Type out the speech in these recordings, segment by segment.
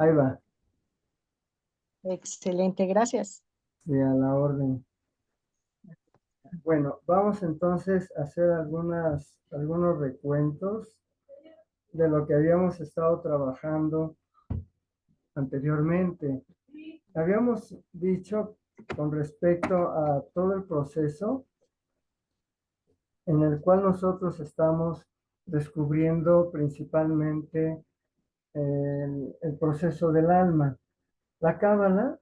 Ahí va, Excelente, gracias. sí, a la orden. Bueno, vamos entonces a hacer algunos recuentos de lo que habíamos estado trabajando anteriormente. Habíamos dicho con respecto a todo el proceso en el cual nosotros estamos descubriendo principalmente el proceso del alma. La cábala,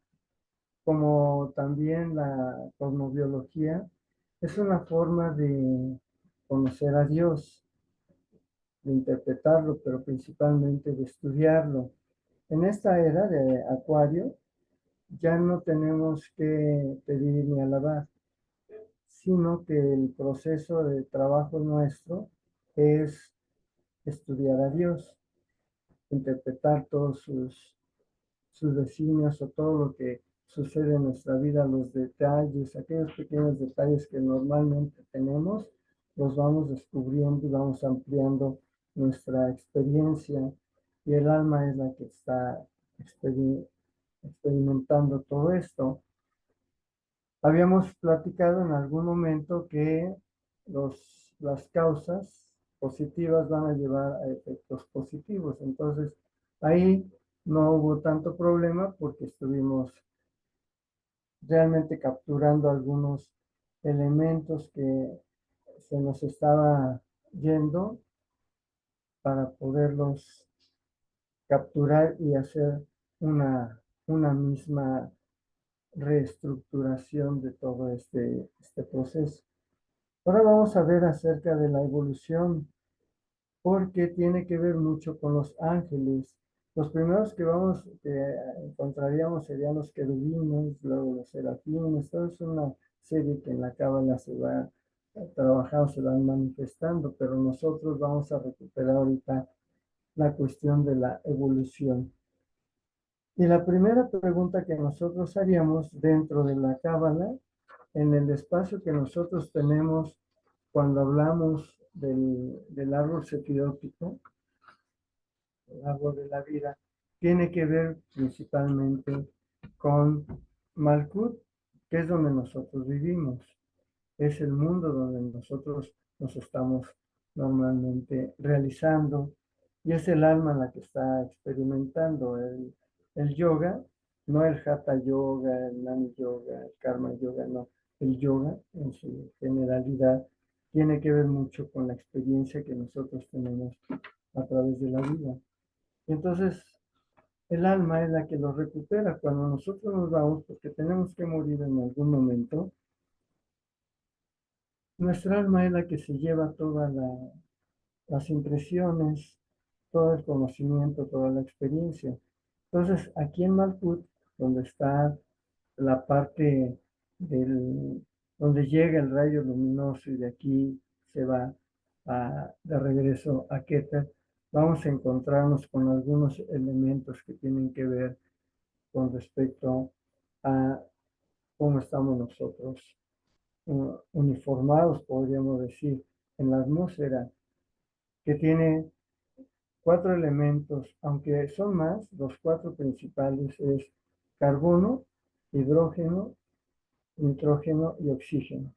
como también la cosmobiología, es una forma de conocer a Dios, de interpretarlo, pero principalmente de estudiarlo. En esta era de Acuario ya no tenemos que pedir ni alabar, sino que el proceso de trabajo nuestro es estudiar a Dios, interpretar todos sus designios o todo lo que sucede en nuestra vida, los detalles, aquellos pequeños detalles que normalmente tenemos, los vamos descubriendo y vamos ampliando nuestra experiencia y el alma es la que está experimentando todo esto. Habíamos platicado en algún momento que las causas positivas van a llevar a efectos positivos. Entonces, ahí no hubo tanto problema porque estuvimos realmente capturando algunos elementos que se nos estaba yendo para poderlos capturar y hacer una misma reestructuración de todo este proceso. Ahora vamos a ver acerca de la evolución, porque tiene que ver mucho con los ángeles. Los primeros que encontraríamos serían los querubines, luego los serafines. Todo es una serie que en la cábala se va trabajando, se van manifestando, pero nosotros vamos a recuperar ahorita la cuestión de la evolución. Y la primera pregunta que nosotros haríamos dentro de la cábala, en el espacio que nosotros tenemos cuando hablamos del árbol sefirótico, el árbol de la vida, tiene que ver principalmente con Malkut, que es donde nosotros vivimos. Es el mundo donde nosotros nos estamos normalmente realizando y es el alma la que está experimentando el yoga, no el hatha yoga, el nani yoga, el karma yoga, no. El yoga en su generalidad tiene que ver mucho con la experiencia que nosotros tenemos a través de la vida. Y entonces el alma es la que lo recupera cuando nosotros nos vamos, porque tenemos que morir en algún momento. Nuestra alma es la que se lleva todas las impresiones, todo el conocimiento, toda la experiencia. Entonces, aquí en Malkut, donde está la parte del, donde llega el rayo luminoso y de aquí se va de regreso a Keter, vamos a encontrarnos con algunos elementos que tienen que ver con respecto a cómo estamos nosotros uniformados, podríamos decir, en la atmósfera, que tiene cuatro elementos, aunque son más, los cuatro principales es carbono, hidrógeno, nitrógeno y oxígeno.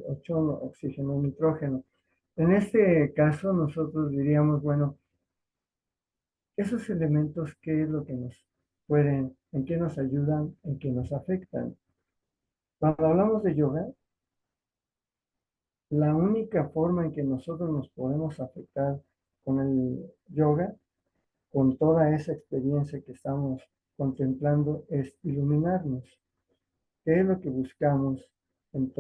Ozono, oxígeno, nitrógeno. En este caso, nosotros diríamos, bueno, esos elementos, ¿qué es lo que nos pueden, en qué nos ayudan, en qué nos afectan? Cuando hablamos de yoga, la única forma en que nosotros nos podemos afectar con el yoga, con toda esa experiencia que estamos contemplando, es iluminarnos. ¿Qué es lo que buscamos en,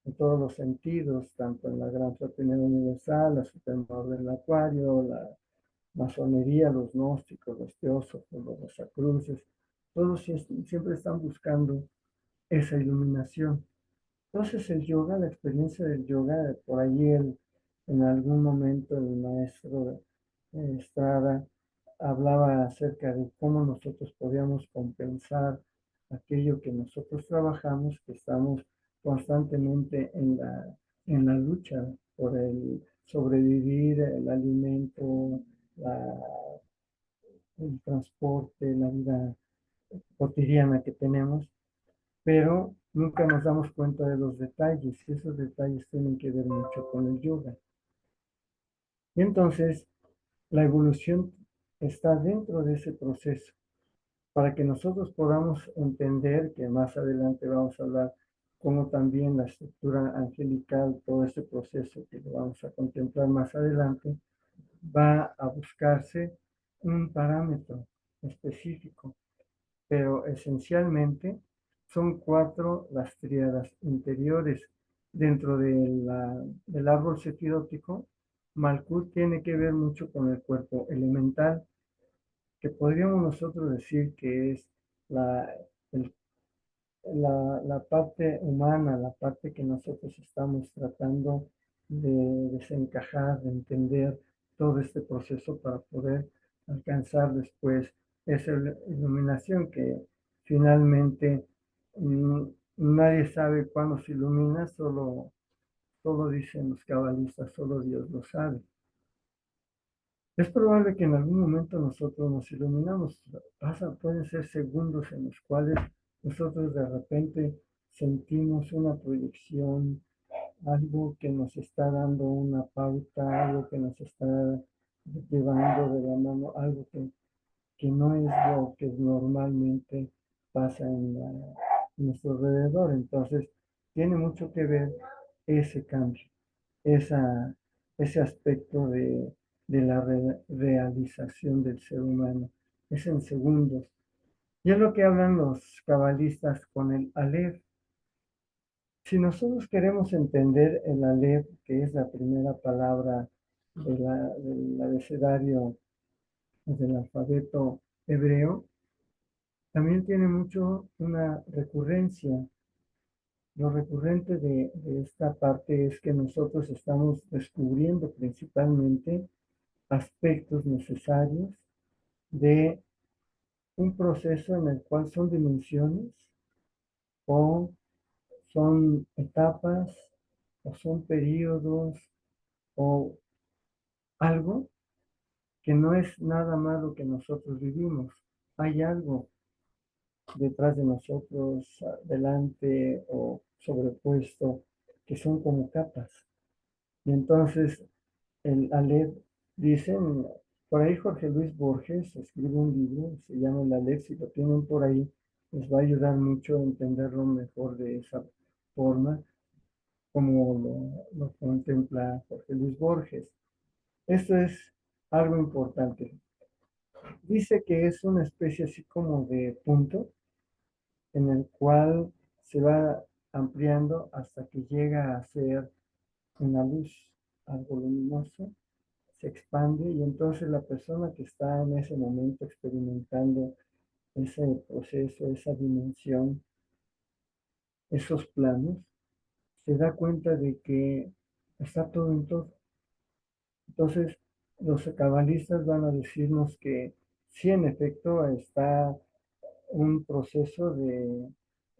en todos los sentidos, tanto en la Gran Fraternidad Universal, la Supernova del Acuario, la masonería, los gnósticos, los teósofos, los rosacruces? Todos siempre están buscando esa iluminación. Entonces el yoga, la experiencia del yoga, por allí en algún momento el maestro Estrada hablaba acerca de cómo nosotros podíamos compensar aquello que nosotros trabajamos, que estamos constantemente en la lucha por el sobrevivir, el alimento, la el transporte, la vida cotidiana que tenemos, pero nunca nos damos cuenta de los detalles y esos detalles tienen que ver mucho con el yoga. Y entonces la evolución está dentro de ese proceso para que nosotros podamos entender que más adelante vamos a hablar cómo también la estructura angelical, todo ese proceso que lo vamos a contemplar más adelante, va a buscarse un parámetro específico, pero esencialmente son cuatro las tríadas interiores. Dentro del árbol sefirótico, Malkut tiene que ver mucho con el cuerpo elemental, que podríamos nosotros decir que es la, el la parte humana, la parte que nosotros estamos tratando de desencajar, de entender todo este proceso para poder alcanzar después esa iluminación que finalmente mm, nadie sabe cuándo se ilumina, solo dicen los cabalistas, solo Dios lo sabe. Es probable que en algún momento nosotros nos iluminamos. Pueden ser segundos en los cuales nosotros de repente sentimos una proyección, algo que nos está dando una pauta, algo que nos está llevando de la mano, algo que no es lo que normalmente pasa en nuestro alrededor. Entonces, tiene mucho que ver ese cambio, esa, ese aspecto de la realización del ser humano. Es en segundos. Y es lo que hablan los cabalistas con el Aleph. Si nosotros queremos entender el Aleph, que es la primera palabra del abecedario del alfabeto hebreo, también tiene mucho una recurrencia. Lo recurrente de esta parte es que nosotros estamos descubriendo principalmente aspectos necesarios de un proceso en el cual son dimensiones o son etapas o son periodos o algo que no es nada más lo que nosotros vivimos. Hay algo detrás de nosotros, delante o sobrepuesto, que son como capas. Y entonces el Aleph, dicen, por ahí Jorge Luis Borges escribe un libro, se llama El Aleph, si lo tienen por ahí, les va a ayudar mucho a entenderlo mejor de esa forma, como lo contempla Jorge Luis Borges. Esto es algo importante. Dice que es una especie así como de punto en el cual se va ampliando hasta que llega a ser una luz, algo luminoso, se expande y entonces la persona que está en ese momento experimentando ese proceso, esa dimensión, esos planos, se da cuenta de que está todo en todo. Entonces, los cabalistas van a decirnos que sí, en efecto, está un proceso de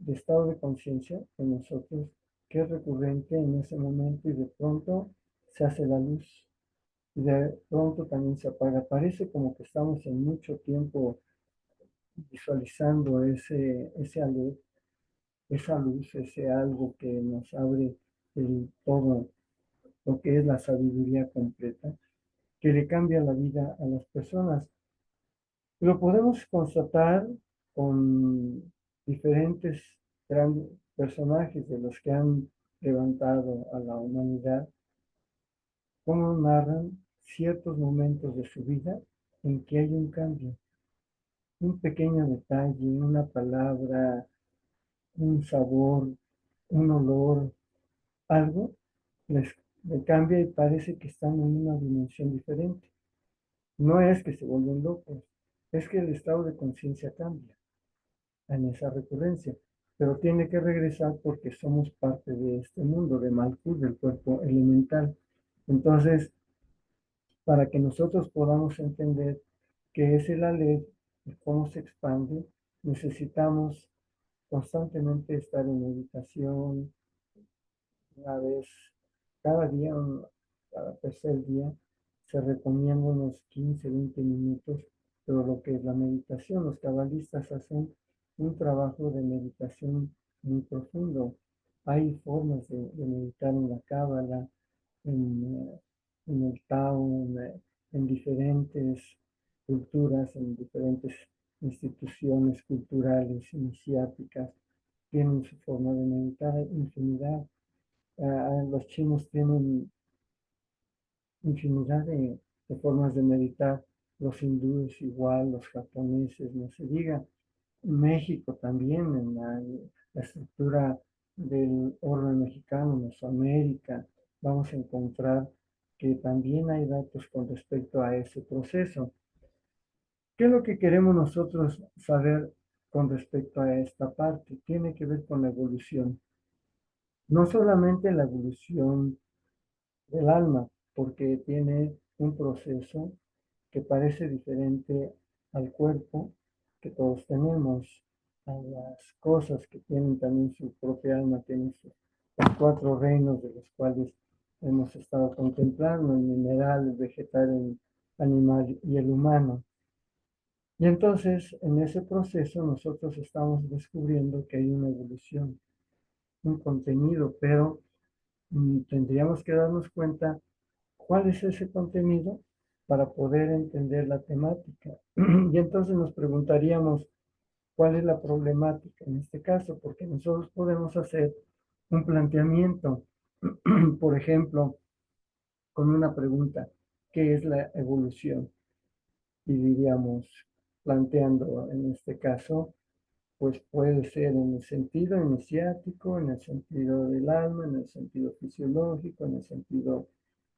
estado de conciencia en nosotros que es recurrente en ese momento y de pronto se hace la luz y de pronto también se apaga. Parece como que estamos en mucho tiempo visualizando esa luz, ese algo que nos abre todo lo que es la sabiduría completa, que le cambia la vida a las personas. Lo podemos constatar con diferentes grandes personajes de los que han levantado a la humanidad, cómo narran ciertos momentos de su vida en que hay un cambio, un pequeño detalle, una palabra, un sabor, un olor, algo les, les cambia y parece que están en una dimensión diferente. No es que se vuelven locos, es que el estado de conciencia cambia en esa recurrencia, pero tiene que regresar porque somos parte de este mundo de Malkuth, del cuerpo elemental. Entonces, para que nosotros podamos entender qué es el Aleph y cómo se expande, necesitamos constantemente estar en meditación, una vez cada día, cada tercer día, se recomienda unos 15, 20 minutos Pero lo que es la meditación, los cabalistas hacen un trabajo de meditación muy profundo. Hay formas de meditar en la cábala, en el Tao, en diferentes culturas, en diferentes instituciones culturales, iniciáticas, tienen su forma de meditar, hay infinidad. Los chinos tienen infinidad de formas de meditar, los hindúes igual, los japoneses, no se diga. México también, en la estructura del orden mexicano, Mesoamérica, vamos a encontrar que también hay datos con respecto a ese proceso. ¿Qué es lo que queremos nosotros saber con respecto a esta parte? Tiene que ver con la evolución. No solamente la evolución del alma, porque tiene un proceso que parece diferente al cuerpo que todos tenemos, a las cosas que tienen también su propia alma, tienen los cuatro reinos de los cuales hemos estado contemplando, el mineral, el vegetal, el animal y el humano. Y entonces, en ese proceso, nosotros estamos descubriendo que hay una evolución, un contenido, pero tendríamos que darnos cuenta cuál es ese contenido para poder entender la temática. Y entonces nos preguntaríamos cuál es la problemática en este caso, porque nosotros podemos hacer un planteamiento, por ejemplo, con una pregunta: ¿qué es la evolución? Y diríamos, planteando en este caso, pues puede ser en el sentido iniciático, en el sentido del alma, en el sentido fisiológico, en el sentido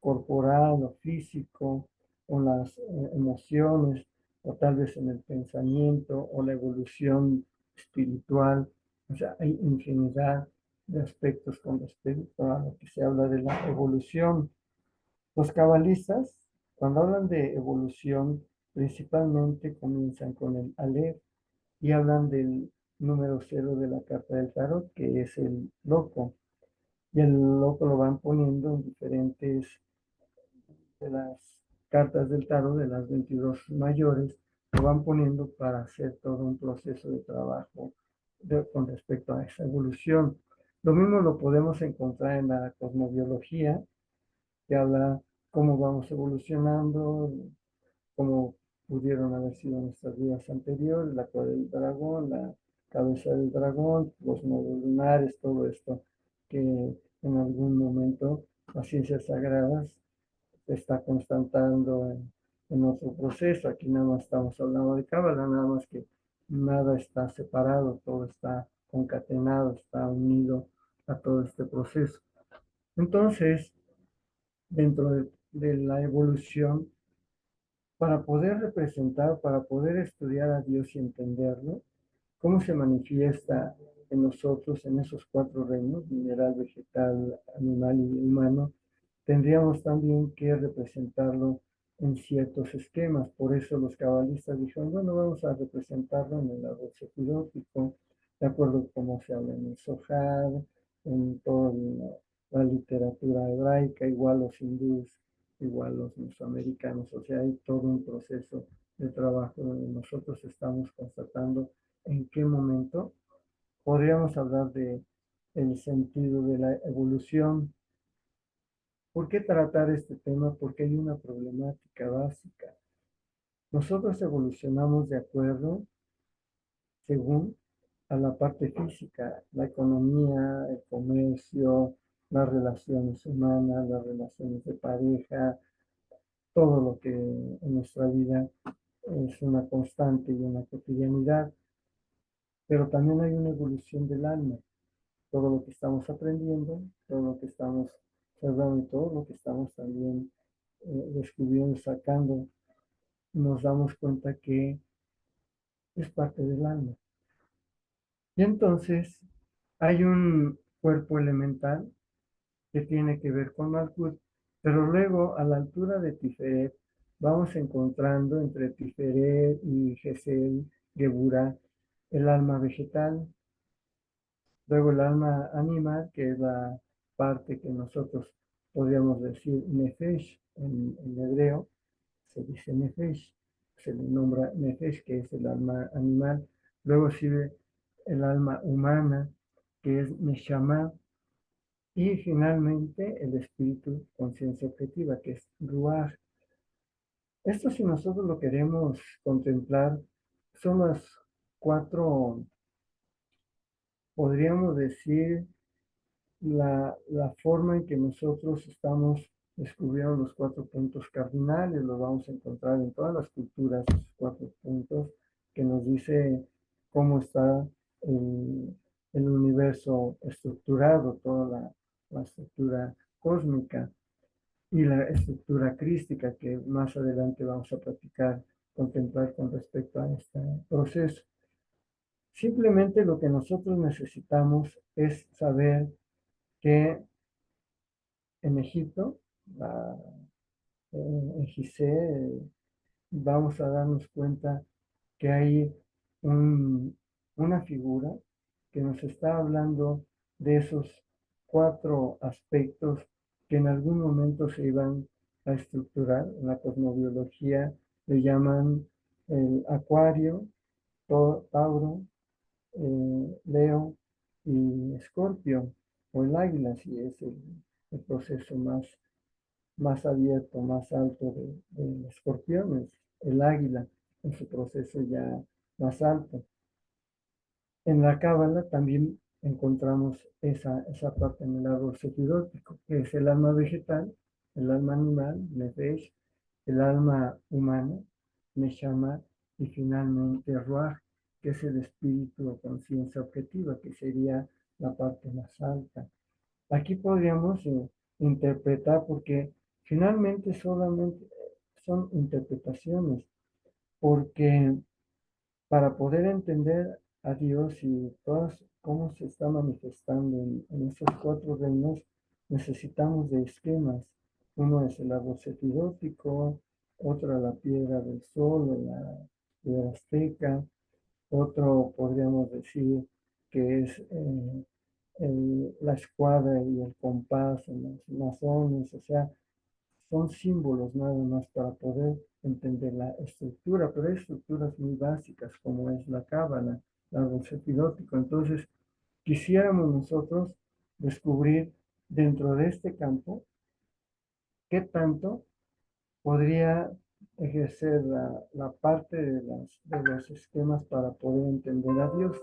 corporal o físico, o las emociones, o tal vez en el pensamiento, o la evolución espiritual. O sea, hay infinidad de aspectos con respecto a lo que se habla de la evolución. Los cabalistas, cuando hablan de evolución, principalmente comienzan con el Aleph y hablan del número cero de la carta del tarot, que es el loco. Y el loco lo van poniendo en diferentes de las cartas del tarot, de las 22 mayores, lo van poniendo para hacer todo un proceso de trabajo con respecto a esa evolución. Lo mismo lo podemos encontrar en la cosmobiología, que habla cómo vamos evolucionando, cómo pudieron haber sido nuestras vidas anteriores, la cola del dragón, la cabeza del dragón, los nodos lunares, todo esto que en algún momento las ciencias sagradas está constatando en nuestro proceso. Aquí nada más estamos hablando de cábala, nada más que nada está separado, todo está concatenado, está unido a todo este proceso. Entonces, dentro de la evolución, para poder representar, para poder estudiar a Dios y entenderlo, cómo se manifiesta en nosotros, en esos cuatro reinos, mineral, vegetal, animal y humano, tendríamos también que representarlo en ciertos esquemas. Por eso los cabalistas dijeron, bueno, vamos a representarlo en el árbol sefirottico, de acuerdo a cómo se habla en el Zohar, en toda la literatura hebraica, igual los hindúes, igual los mesoamericanos. O sea, hay todo un proceso de trabajo donde nosotros estamos constatando en qué momento podríamos hablar de el sentido de la evolución. ¿Por qué tratar este tema? Porque hay una problemática básica. Nosotros evolucionamos de acuerdo, según, a la parte física, la economía, el comercio, las relaciones humanas, las relaciones de pareja, todo lo que en nuestra vida es una constante y una cotidianidad. Pero también hay una evolución del alma, todo lo que estamos aprendiendo, todo lo que estamos observando y todo lo que estamos también descubriendo, sacando, nos damos cuenta que es parte del alma. Y entonces hay un cuerpo elemental que tiene que ver con Malkut, pero luego a la altura de Tiferet vamos encontrando entre Tiferet y Gesel, Geburah, el alma vegetal, luego el alma animal, que es la parte que nosotros podríamos decir Nefesh en hebreo, se dice Nefesh. se le nombra Nefesh, que es el alma animal. Luego sigue el alma humana, que es Neshama. Y finalmente el espíritu, conciencia objetiva, que es Ruach. Esto, si nosotros lo queremos contemplar, son las cuatro, podríamos decir, la forma en que nosotros estamos descubriendo los cuatro puntos cardinales. Los vamos a encontrar en todas las culturas, esos cuatro puntos que nos dice cómo está el universo estructurado, toda la estructura cósmica y la estructura crística que más adelante vamos a platicar, contemplar con respecto a este proceso. Simplemente lo que nosotros necesitamos es saber que en Egipto, en Gizeh, vamos a darnos cuenta que hay una figura que nos está hablando de esos cuatro aspectos que en algún momento se iban a estructurar. En la cosmobiología le llaman el acuario, Tauro, Leo y Escorpio, o el águila, si es el proceso más abierto, más alto de escorpiones, el águila en su proceso ya más alto. En la Cábala también encontramos esa parte en el árbol sefirótico, que es el alma vegetal, el alma animal, Nefesh, el alma humana, Neshama, y finalmente Ruach, que es el espíritu o conciencia objetiva, que sería la parte más alta. Aquí podríamos interpretar porque finalmente solamente son interpretaciones, porque para poder entender a Dios y todas cómo se está manifestando en esos cuatro reinos, necesitamos de esquemas. Uno es el árbol sefirótico, otra la piedra del sol o la piedra azteca, otro podríamos decir que es la escuadra y el compás en los masones, o sea, son símbolos nada más para poder entender la estructura, pero hay estructuras muy básicas como es la cábala, el árbol sefirótico. Entonces, quisiéramos nosotros descubrir dentro de este campo qué tanto podría ejercer la parte de los esquemas para poder entender a Dios,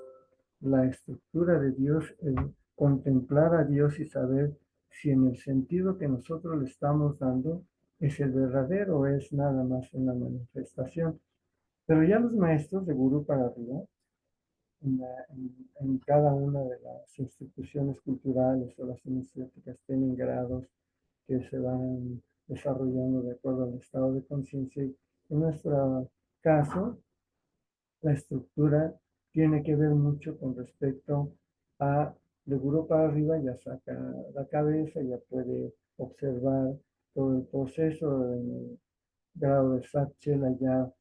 la estructura de Dios, el contemplar a Dios y saber si en el sentido que nosotros le estamos dando es el verdadero o es nada más una manifestación. Pero ya los maestros de Gurú para arriba, en cada una de las instituciones culturales o las iniciativas tienen grados que se van desarrollando de acuerdo al estado de conciencia. En nuestro caso, la estructura tiene que ver mucho con respecto a de Gurú para arriba, ya saca la cabeza, ya puede observar todo el proceso. En el grado de Satchela ya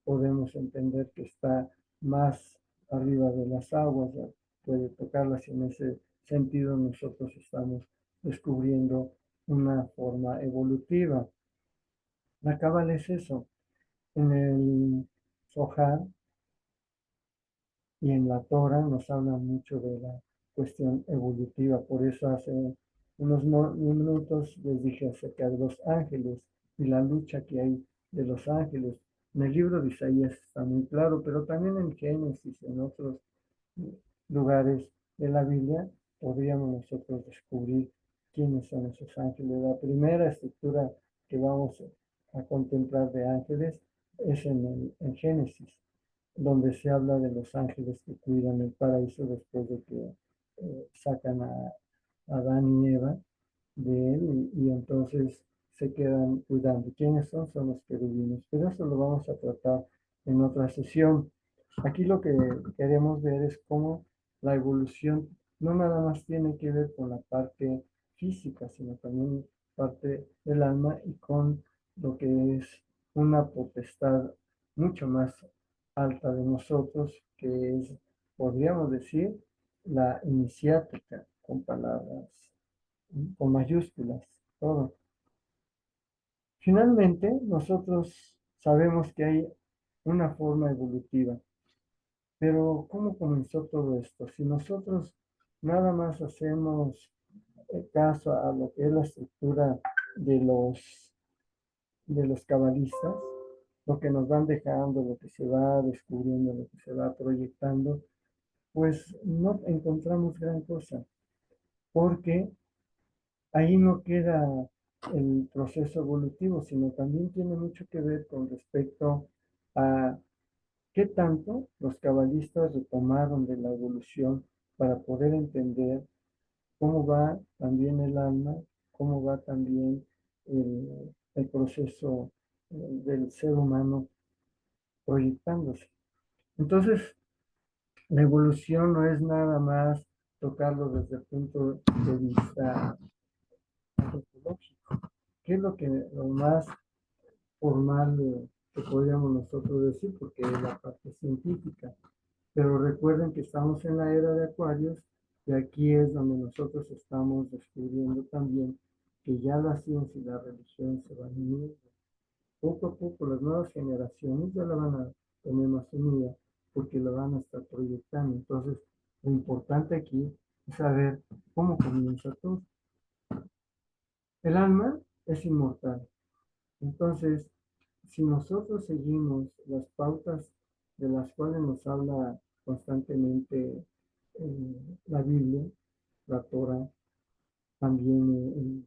podemos entender que está más arriba de las aguas, ya puede tocarlas y en ese sentido nosotros estamos descubriendo una forma evolutiva. La cábala es eso. En el Zohar y en la Torah nos habla mucho de la cuestión evolutiva. Por eso hace unos minutos les dije acerca de los ángeles y la lucha que hay de los ángeles. En el libro de Isaías está muy claro, pero también en Génesis y en otros lugares de la Biblia podríamos nosotros descubrir quiénes son esos ángeles. La primera estructura que vamos a contemplar de ángeles es en Génesis, donde se habla de los ángeles que cuidan el paraíso después de que sacan a Adán y Eva de él y entonces se quedan cuidando. ¿Quiénes son? Son los querubines. Pero eso lo vamos a tratar en otra sesión. Aquí lo que queremos ver es cómo la evolución no nada más tiene que ver con la parte física, sino también parte del alma y con lo que es una potestad mucho más alta de nosotros, que es, podríamos decir, la iniciática, con palabras, con mayúsculas, todo. Finalmente, nosotros sabemos que hay una forma evolutiva. Pero ¿cómo comenzó todo esto? Si nosotros nada más hacemos caso a lo que es la estructura de los cabalistas, lo que nos van dejando, lo que se va descubriendo, lo que se va proyectando, pues no encontramos gran cosa, porque ahí no queda el proceso evolutivo, sino también tiene mucho que ver con respecto a qué tanto los cabalistas retomaron de la evolución para poder entender cómo va también el alma, cómo va también el proceso del ser humano proyectándose. Entonces, la evolución no es nada más tocarlo desde el punto de vista antropológico, que es lo más formal que podríamos nosotros decir, porque es la parte científica. Pero recuerden que estamos en la era de Acuarios y aquí es donde nosotros estamos descubriendo también que ya la ciencia y la religión se van uniendo. Poco a poco las nuevas generaciones ya la van a tener más unida porque la van a estar proyectando. Entonces, lo importante aquí es saber cómo comienza todo. El alma es inmortal. Entonces, si nosotros seguimos las pautas de las cuales nos habla constantemente la Biblia, la Torah, también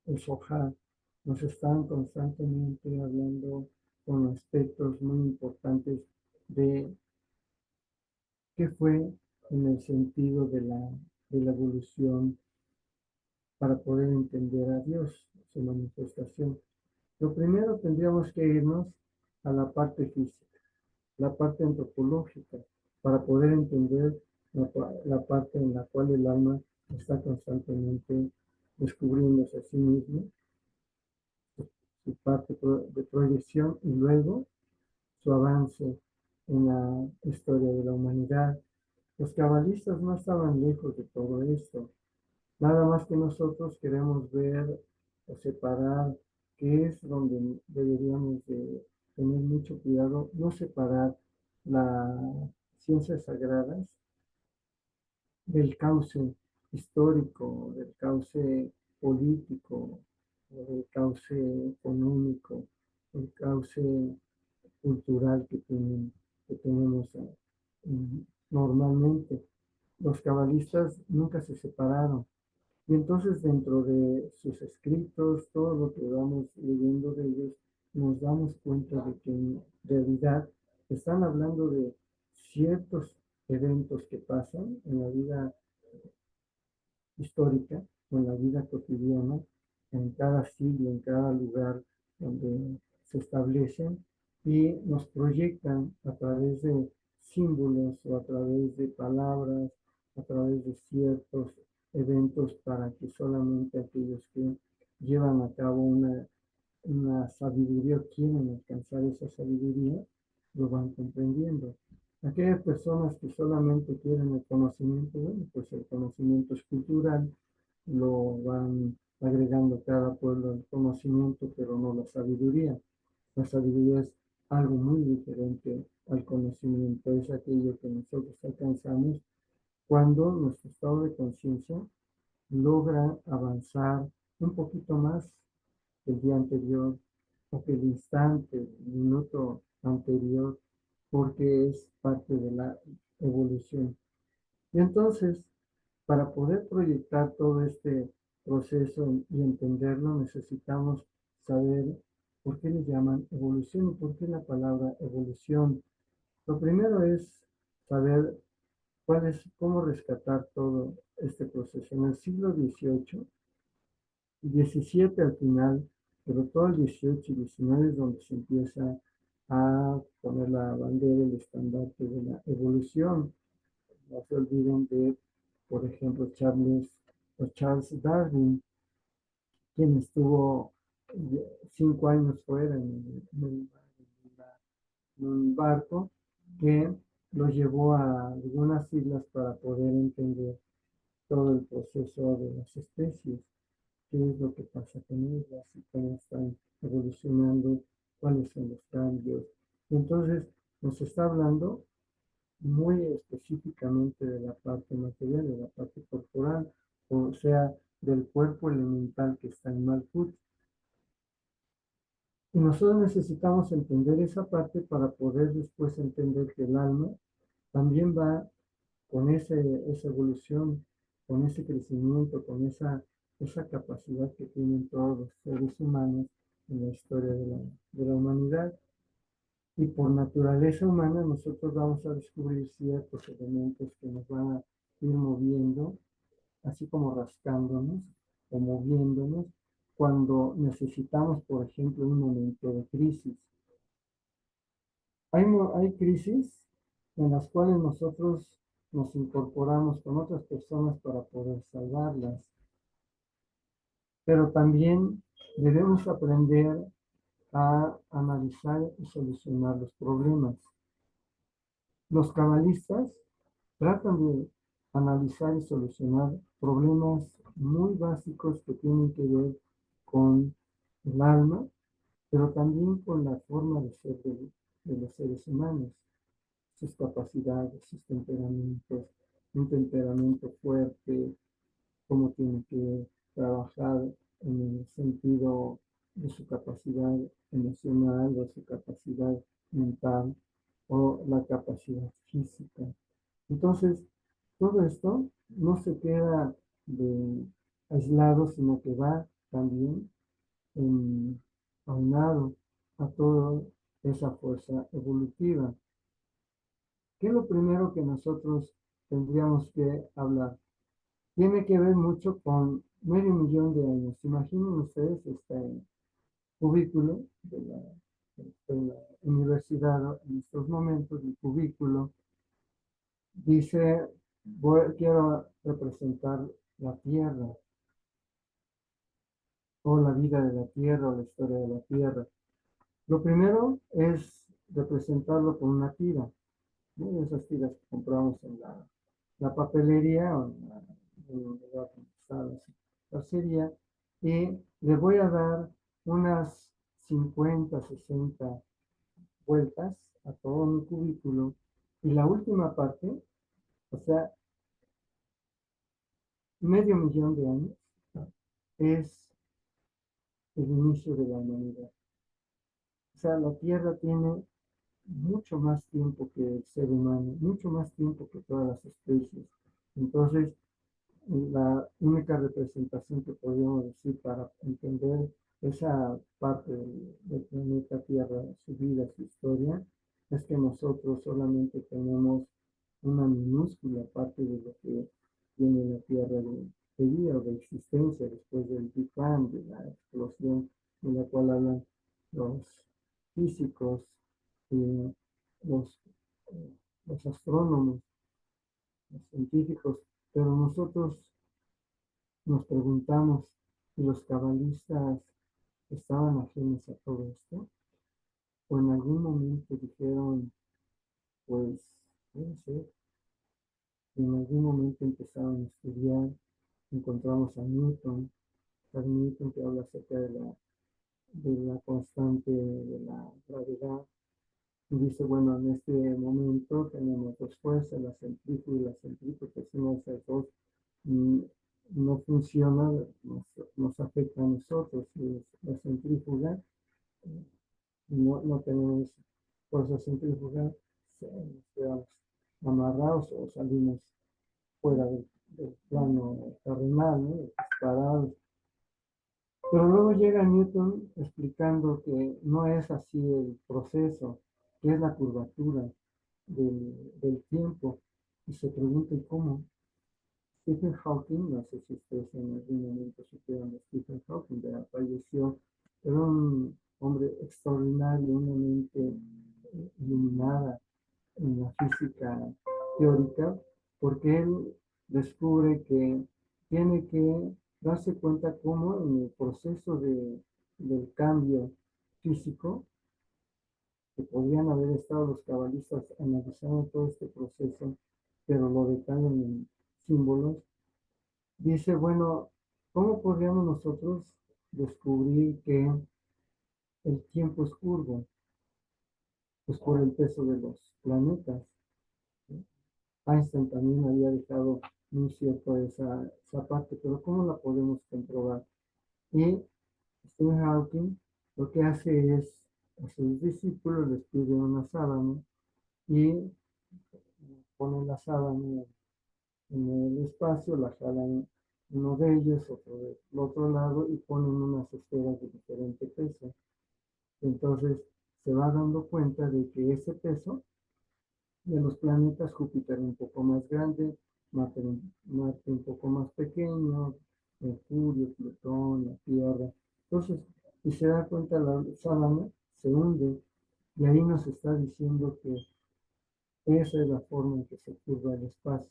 el Zohar, nos están constantemente hablando con aspectos muy importantes de qué fue en el sentido de la evolución para poder entender a Dios, su manifestación. Lo primero tendríamos que irnos a la parte física, la parte antropológica, para poder entender la parte en la cual el alma está constantemente descubriéndose a sí mismo, su parte de proyección y luego su avance en la historia de la humanidad. Los cabalistas no estaban lejos de todo esto. Nada más que nosotros queremos ver o separar qué es donde deberíamos de tener mucho cuidado, no separar las ciencias sagradas del cauce histórico, del cauce político, del cauce económico, del cauce cultural que tenemos normalmente. Los cabalistas nunca se separaron. Y entonces dentro de sus escritos, todo lo que vamos leyendo de ellos, nos damos cuenta de que en realidad están hablando de ciertos eventos que pasan en la vida histórica, en la vida cotidiana, en cada siglo, en cada lugar donde se establecen y nos proyectan a través de símbolos o a través de palabras, a través de ciertos eventos para que solamente aquellos que llevan a cabo una sabiduría o quieren alcanzar esa sabiduría, lo van comprendiendo. Aquellas personas que solamente quieren el conocimiento, bueno, pues el conocimiento es cultural, lo van agregando cada pueblo al conocimiento, pero no la sabiduría. La sabiduría es algo muy diferente al conocimiento, es aquello que nosotros alcanzamos cuando nuestro estado de conciencia logra avanzar un poquito más que el día anterior o que el instante, el minuto anterior, porque es parte de la evolución. Y entonces, para poder proyectar todo este proceso y entenderlo, necesitamos saber por qué le llaman evolución y por qué la palabra evolución. Lo primero es saber cómo rescatar todo este proceso. En el siglo XVIII, 17 al final, pero todo el 18 y 19 es donde se empieza a poner la bandera, el estandarte de la evolución. No se olviden de, por ejemplo, Charles Darwin, quien estuvo 5 años fuera en un barco que lo llevó a algunas islas para poder entender todo el proceso de las especies. qué es lo que pasa con ellas y cómo están evolucionando, cuáles son los cambios. Y entonces nos está hablando muy específicamente de la parte material, de la parte corporal, o sea, del cuerpo elemental que está en Malkut. Y nosotros necesitamos entender esa parte para poder después entender que el alma también va con esa evolución, con ese crecimiento, con esa capacidad que tienen todos los seres humanos en la historia de la humanidad. Y por naturaleza humana nosotros vamos a descubrir ciertos elementos que nos van a ir moviendo, así como rascándonos o moviéndonos, cuando necesitamos, por ejemplo, un momento de crisis. Hay crisis en las cuales nosotros nos incorporamos con otras personas para poder salvarlas, pero también debemos aprender a analizar y solucionar los problemas. Los cabalistas tratan de analizar y solucionar problemas muy básicos que tienen que ver con el alma, pero también con la forma de ser de los seres humanos, sus capacidades, sus temperamentos, un temperamento fuerte, cómo tiene que trabajar en el sentido de su capacidad emocional, de su capacidad mental o la capacidad física. Entonces, todo esto no se queda aislado, sino que va también aunado a toda esa fuerza evolutiva. ¿Qué es lo primero que nosotros tendríamos que hablar? Tiene que ver mucho con 500.000 años. Imaginen ustedes este cubículo de la universidad en estos momentos, el cubículo dice, quiero representar la Tierra, o la vida de la Tierra, o la historia de la Tierra. Lo primero es representarlo con una tira, ¿no? Esas tiras que compramos en la papelería o en el lugar donde está la serie, y le voy a dar unas 50, 60 vueltas a todo mi cubículo, y la última parte, o sea, 500.000 años, es el inicio de la humanidad. O sea, la Tierra tiene mucho más tiempo que el ser humano, mucho más tiempo que todas las especies. Entonces, la única representación que podríamos decir para entender esa parte del planeta Tierra, su vida, su historia, es que nosotros solamente tenemos una minúscula parte de lo que tiene la Tierra de vida o de existencia después del Big Bang, de la explosión de la cual hablan los físicos, y los, los astrónomos, los científicos, pero nosotros nos preguntamos si los cabalistas estaban ajenos a todo esto, o en algún momento dijeron, pues, puede ser, y en algún momento empezaron a estudiar, encontramos a Newton que habla acerca de la constante de la gravedad, y dice, bueno, en este momento tenemos dos fuerzas, la centrífuga y la centrífuga, si no esas dos mm, no funciona, nos afecta a nosotros. Si la centrífuga, no tenemos fuerza centrífuga, quedamos amarrados o salimos fuera del plano terrenal, ¿no? Disparados. Pero luego llega Newton explicando que no es así el proceso, que es la curvatura del tiempo. Y se pregunta, ¿y cómo? Stephen Hawking, no sé si ustedes en algún momento supieron de Stephen Hawking, ya falleció, era un hombre extraordinario, una mente iluminada en la física teórica, porque él descubre que tiene que darse cuenta cómo en el proceso del cambio físico, que podrían haber estado los cabalistas analizando todo este proceso, pero lo detallan en símbolos, dice, bueno, ¿Cómo podríamos nosotros descubrir que el tiempo es curvo? Pues por el peso de los planetas. Einstein también había dejado muy cierto esa parte, pero ¿cómo la podemos comprobar? Y Stephen Hawking lo que hace es, a sus discípulos les pide una sábana y pone la sábana en el espacio, la jalan uno de ellos, otro del otro lado y ponen unas esferas de diferente peso. Entonces se va dando cuenta de que ese peso de los planetas, Júpiter un poco más grande, Marte un poco más pequeño, Mercurio, Plutón, la Tierra. Entonces, y se da cuenta la sábana, se hunde, y ahí nos está diciendo que esa es la forma en que se curva el espacio.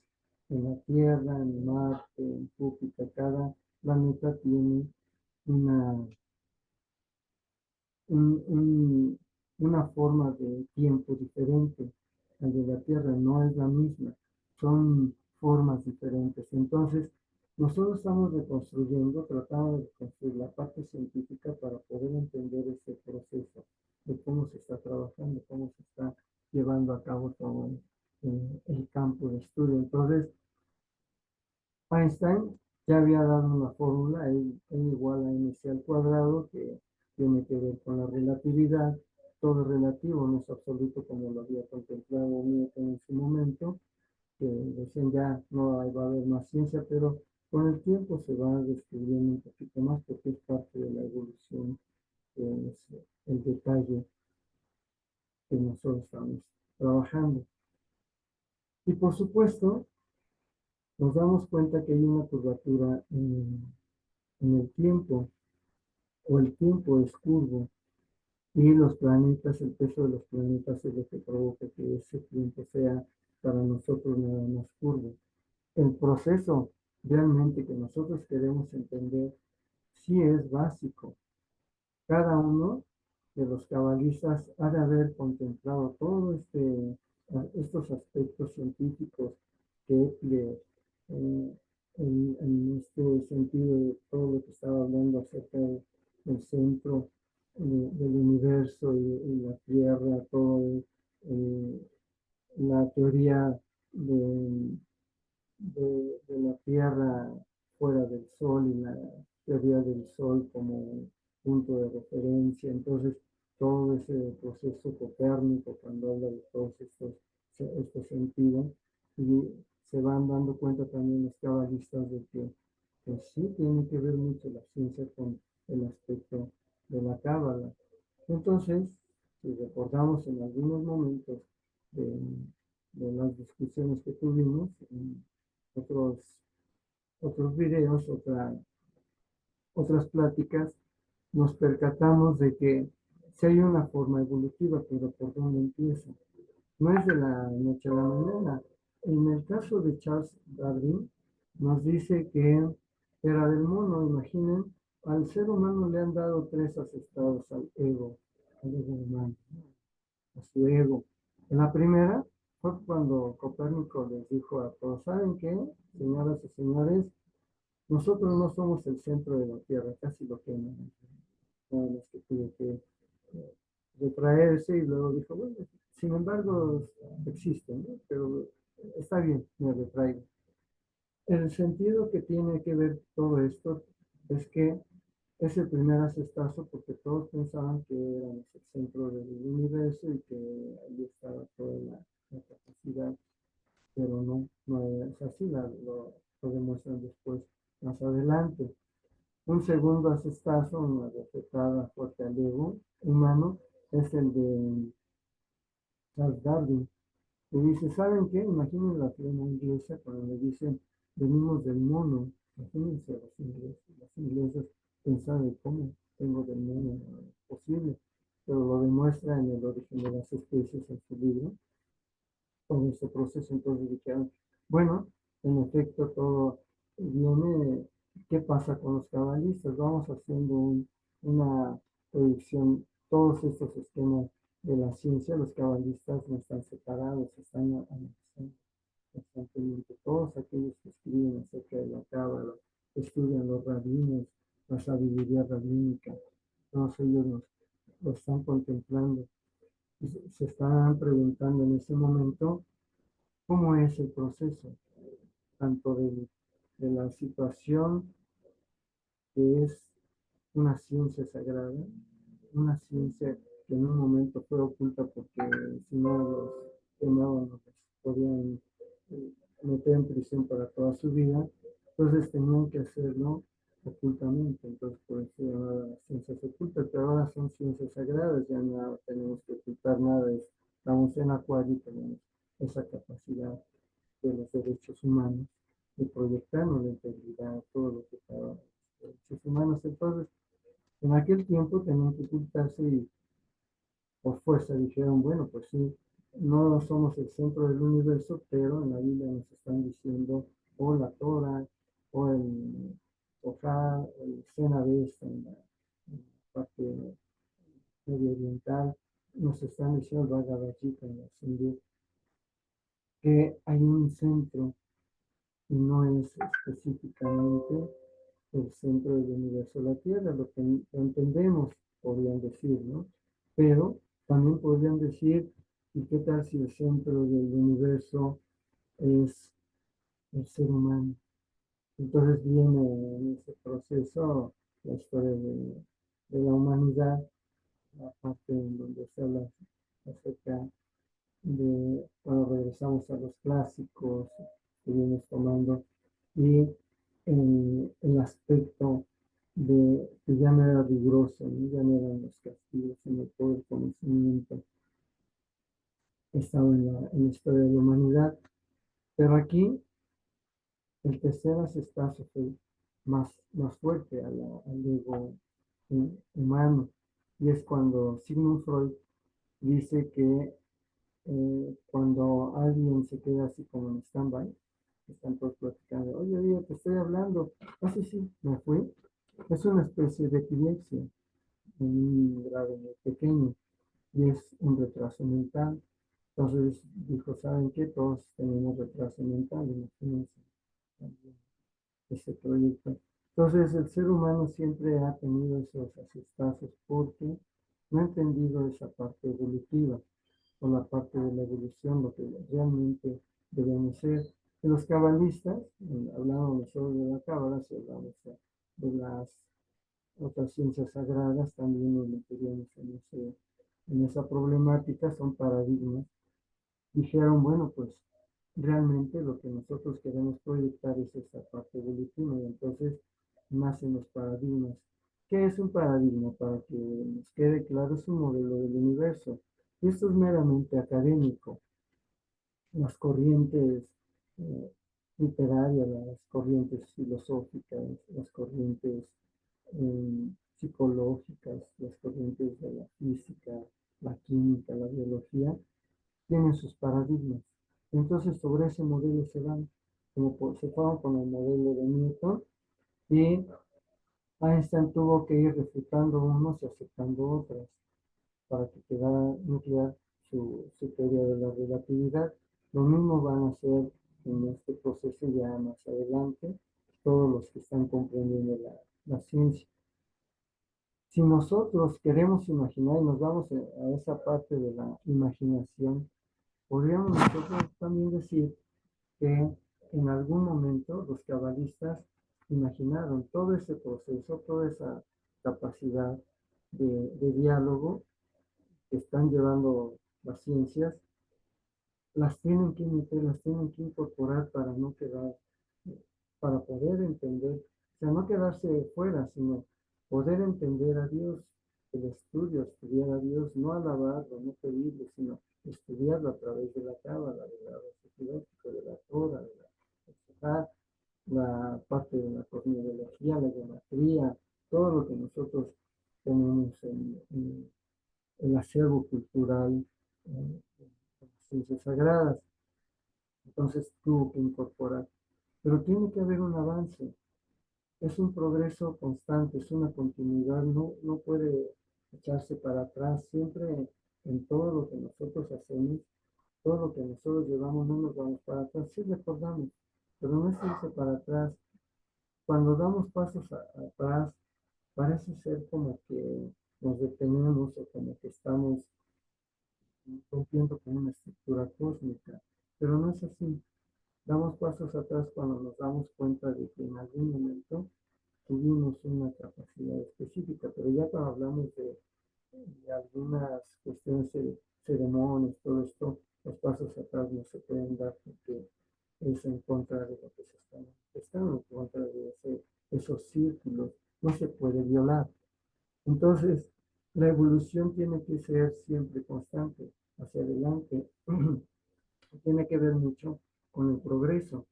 En la Tierra, en Marte, en Júpiter, cada planeta tiene una una forma de tiempo diferente. El de la Tierra no es la misma, son formas diferentes. Entonces, nosotros estamos reconstruyendo, tratando de reconstruir la parte científica para poder entender ese proceso de cómo se está trabajando, cómo se está llevando a cabo todo el campo de estudio. Entonces, Einstein ya había dado una fórmula, E igual a mc al cuadrado, que tiene que ver con la relatividad. Todo es relativo, no es absoluto como lo había contemplado Newton en su momento, que decían ya no va a haber más ciencia, pero con el tiempo se va descubriendo un poquito más porque es parte de la evolución, que es el detalle que nosotros estamos trabajando. Y por supuesto, nos damos cuenta que hay una curvatura en el tiempo, o el tiempo es curvo, y los planetas, el peso de los planetas es lo que provoca que ese tiempo sea para nosotros nada más curvo. El proceso realmente que nosotros queremos entender sí es básico. Cada uno de los cabalistas ha de haber contemplado todos estos aspectos científicos que Kepler, eh, en este sentido de todo lo que estaba hablando acerca del centro del universo y la Tierra, todo eh, la teoría de, de la Tierra fuera del Sol y la teoría del Sol como punto de referencia. Entonces, todo ese proceso copérnico, cuando habla de todos estos sentidos, y se van dando cuenta también los cabalistas de que pues sí tiene que ver mucho la ciencia con el aspecto de la cábala. Entonces, si recordamos en algunos momentos de, de las discusiones que tuvimos, en otros, otros videos, otras pláticas, nos percatamos de que si hay una forma evolutiva, pero ¿por dónde empieza? No es de la noche a la mañana. En el caso de Charles Darwin, nos dice que era del mono. Imaginen, al ser humano le han dado tres asestados al ego humano, a su ego. En la primera fue cuando Copérnico les dijo a todos, ¿saben qué, señoras y señores? Nosotros no somos el centro de la Tierra, casi lo que no. Nada más que tuvo que retraerse y luego dijo, bueno, sin embargo, existen, ¿no? Pero está bien, me retraigo. El sentido que tiene que ver todo esto es que es el primer asestazo porque todos pensaban que éramos el centro del universo y que ahí estaba toda la capacidad, pero no es así, lo demuestran después, más adelante. Un segundo asestazo, una bofetada fuerte al ego humano, es el de Charles Darwin, que dice, ¿saben qué? Imaginen la plena inglesa cuando le dicen, venimos del mono. Imagínense los ingleses pensaban, ¿cómo tengo del mono? No es posible. Pero lo demuestra en el origen de las especies en su libro, todo ese proceso. Entonces dijeron, bueno, en efecto todo viene. ¿Qué pasa con los cabalistas? Vamos haciendo una predicción, todos estos esquemas de la ciencia, los cabalistas no están separados, están analizando constantemente todos aquellos que escriben acerca de la cábala, estudian los rabinos, la sabiduría rabínica, todos ellos lo están contemplando y se están preguntando en ese momento cómo es el proceso, tanto de la situación que es una ciencia sagrada, una ciencia que en un momento fue oculta porque si no los quemaban, los podían meter en prisión para toda su vida, entonces tenían que hacerlo ocultamente, entonces por eso se llamaban las ciencias ocultas, pero ahora son ciencias sagradas, ya no tenemos que ocultar nada, estamos en Acuario y tenemos esa capacidad de los derechos humanos, de proyectarnos la integridad, todo lo que estaba en los derechos humanos. Entonces, en aquel tiempo tenían que ocultarse y por fuerza dijeron, bueno, pues sí, no somos el centro del universo, pero en la Biblia nos están diciendo, o la Torah, o el Ojá, el Cenabés en la parte medio oriental, nos están diciendo el Bhagavad Gita en la Sindhi, que hay un centro y no es específicamente el centro del universo, la Tierra, lo que entendemos, podrían decir, ¿no? Pero también podrían decir, ¿y qué tal si el centro del universo es el ser humano? Entonces viene en ese proceso la historia de la humanidad, la parte en donde se habla acerca cuando regresamos a los clásicos, que vienes tomando, y el aspecto de que ya no era riguroso, ¿no? Ya no eran los castigos, sino todo el conocimiento estaba en la historia de la humanidad. Pero aquí el tercero se está más fuerte al ego humano, y es cuando Sigmund Freud dice que cuando alguien se queda así como en stand-by, están todos platicando, oye, te estoy hablando, ah, sí, sí, me fui, es una especie de epilepsia en un grado muy pequeño y es un retraso mental. Entonces dijo, ¿saben qué? Todos tenemos retraso mental, imagínense ese proyecto. Entonces el ser humano siempre ha tenido esos asestazos porque no ha entendido esa parte evolutiva o la parte de la evolución, lo que realmente debemos ser. De los cabalistas, hablábamos solo de la cábala, si hablamos de las otras ciencias sagradas, también nos meteríamos en esa problemática, son paradigmas. Dijeron, bueno, pues realmente lo que nosotros queremos proyectar es esta parte evolutiva, y entonces nacen los paradigmas. ¿Qué es un paradigma? Para que nos quede claro, es un modelo del universo. Y esto es meramente académico. Las corrientes eh, literarias, las corrientes filosóficas, las corrientes psicológicas, las corrientes de la física, la química, la biología, tienen sus paradigmas. Entonces, sobre ese modelo se van, se fueron con el modelo de Newton, y Einstein tuvo que ir refutando unos y aceptando otras para que quedara nuclear su teoría de la relatividad. Lo mismo van a hacer en este proceso ya más adelante todos los que están comprendiendo la ciencia. Si nosotros queremos imaginar y nos vamos a esa parte de la imaginación, podríamos nosotros también decir que en algún momento los cabalistas imaginaron todo ese proceso, toda esa capacidad de diálogo que están llevando las ciencias, las tienen que meter, las tienen que incorporar para no quedar, para poder entender, o sea, no quedarse fuera, sino poder entender a Dios, el estudio, estudiar a Dios, no alabarlo, no pedirle, sino estudiarlo a través de la cábala, de la filosofía, de la Torah, de la parte de la cosmología, la geometría, todo lo que nosotros tenemos en el acervo cultural, en las ciencias sagradas. Entonces tuvo que incorporar. Pero tiene que haber un avance, es un progreso constante, es una continuidad, no puede echarse para atrás. Siempre en todo lo que nosotros hacemos, todo lo que nosotros llevamos, no nos vamos para atrás, sí recordamos, pero no es irse para atrás, cuando damos pasos atrás, parece ser como que nos detenemos o como que estamos rompiendo con una estructura cósmica, pero no es así. Damos pasos atrás cuando nos damos cuenta de que en algún momento tuvimos una capacidad específica, pero ya cuando hablamos de algunas cuestiones ceremonias, todo esto, los pasos atrás no se pueden dar porque es en contra de lo que se está manifestando, en contra de esos círculos, no se puede violar. Entonces, la evolución tiene que ser siempre constante hacia adelante, tiene que ver mucho con el progreso.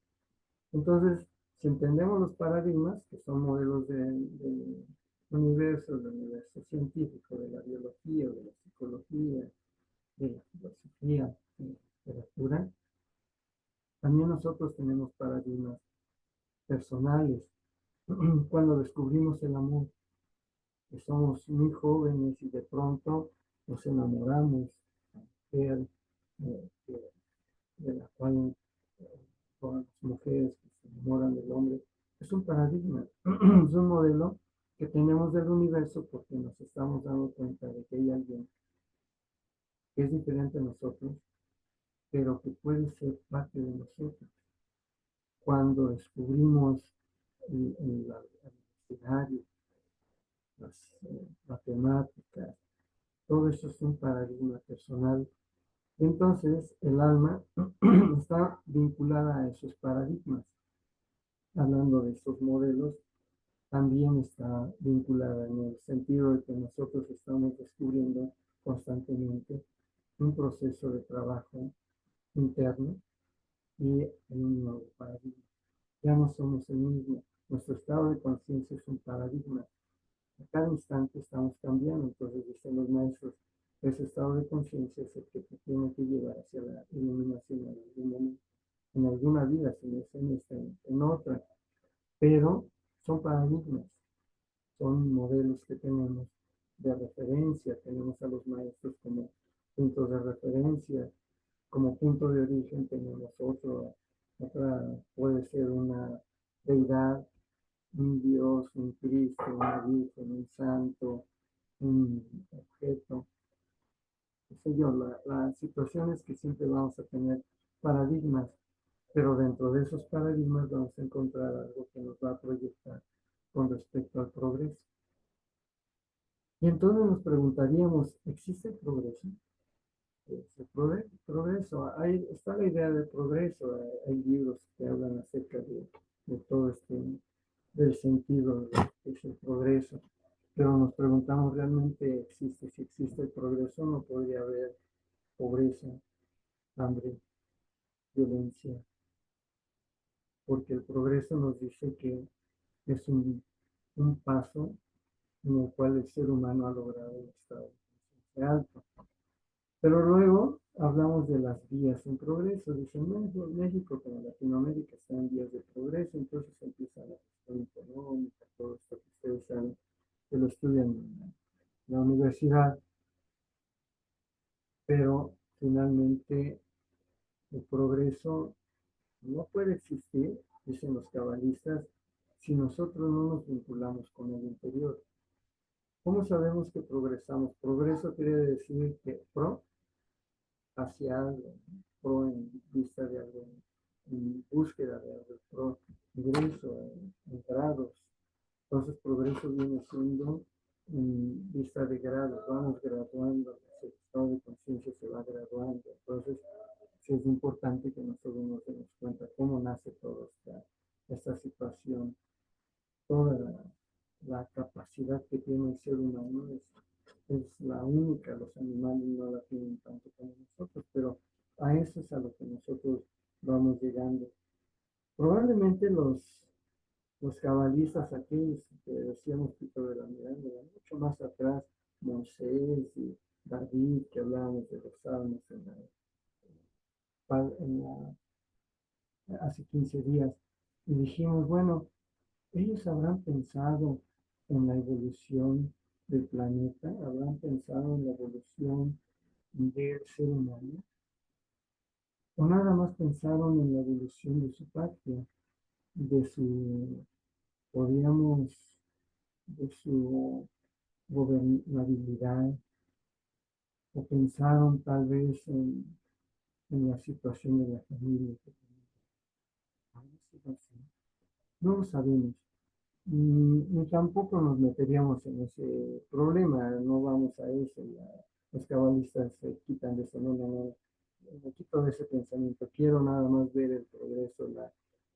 Entonces, si entendemos los paradigmas, que son modelos del universo, del universo científico, de la biología, de la psicología, de la filosofía, de la literatura, también nosotros tenemos paradigmas personales. Cuando descubrimos el amor, que somos muy jóvenes y de pronto nos enamoramos de, de la cual todas las mujeres que se enamoran del hombre, es un paradigma, es un modelo que tenemos del universo porque nos estamos dando cuenta de que hay alguien que es diferente a nosotros, pero que puede ser parte de nosotros. Cuando descubrimos el escenario, las matemáticas, todo eso es un paradigma personal. Entonces, el alma está vinculada a esos paradigmas. Hablando de estos modelos, también está vinculada en el sentido de que nosotros estamos descubriendo constantemente un proceso de trabajo interno y en un nuevo paradigma. Ya no somos el mismo. Nuestro estado de conciencia es un paradigma. A cada instante estamos cambiando. Entonces, dicen los maestros, ese estado de conciencia es el que te tiene que llevar hacia la iluminación en algún momento, en alguna vida, si no es en esta, en otra. Pero son paradigmas, son modelos que tenemos de referencia, tenemos a los maestros como puntos de referencia, como punto de origen tenemos otra puede ser una deidad, un Dios, un Cristo, una Virgen, un santo, un objeto, qué sé yo, la situación es que siempre vamos a tener paradigmas, pero dentro de esos paradigmas vamos a encontrar algo que nos va a proyectar con respecto al progreso. Y entonces nos preguntaríamos, ¿existe el progreso? El progreso, está la idea del progreso, hay libros que hablan acerca de todo del sentido de que es el progreso, pero nos preguntamos, ¿realmente existe? Si existe el progreso, no podría haber pobreza, hambre, violencia, porque el progreso nos dice que es un paso en el cual el ser humano ha logrado un estado de conciencia alto. Pero luego hablamos de las vías en progreso. Dicen, México como Latinoamérica están en vías de progreso, entonces empieza la cuestión económica, todo esto que ustedes saben, que lo estudian en la universidad, pero finalmente el progreso no puede existir, dicen los cabalistas, si nosotros no nos vinculamos con el interior. ¿Cómo sabemos que progresamos? Progreso quiere decir que hacia algo, pro en vista de algo, en búsqueda de algo, progreso en grados. Entonces, progreso viene siendo en vista de grados, vamos graduando, el estado de conciencia se va graduando. Entonces, sí es importante que nosotros nos demos cuenta cómo nace toda esta situación, toda la capacidad que tiene el ser humano es la única, los animales no la tienen tanto como nosotros, pero a eso es a lo que nosotros vamos llegando. Probablemente los cabalistas, aquellos que decíamos Pito de la Miranda, mucho más atrás, Moisés y David, que hablábamos de los salmos hace 15 días, y dijimos, bueno, ellos habrán pensado en la evolución del planeta, habrán pensado en la evolución del ser humano, o nada más pensaron en la evolución de su patria, de su podíamos, de su gobernabilidad, o pensaron tal vez en la situación de la familia que tenían. ¿Habrá sido así? No lo sabemos. Ni tampoco nos meteríamos en ese problema, no vamos a eso. Los cabalistas se quitan de eso, no, no, no, me quito de ese pensamiento. Quiero nada más ver el progreso,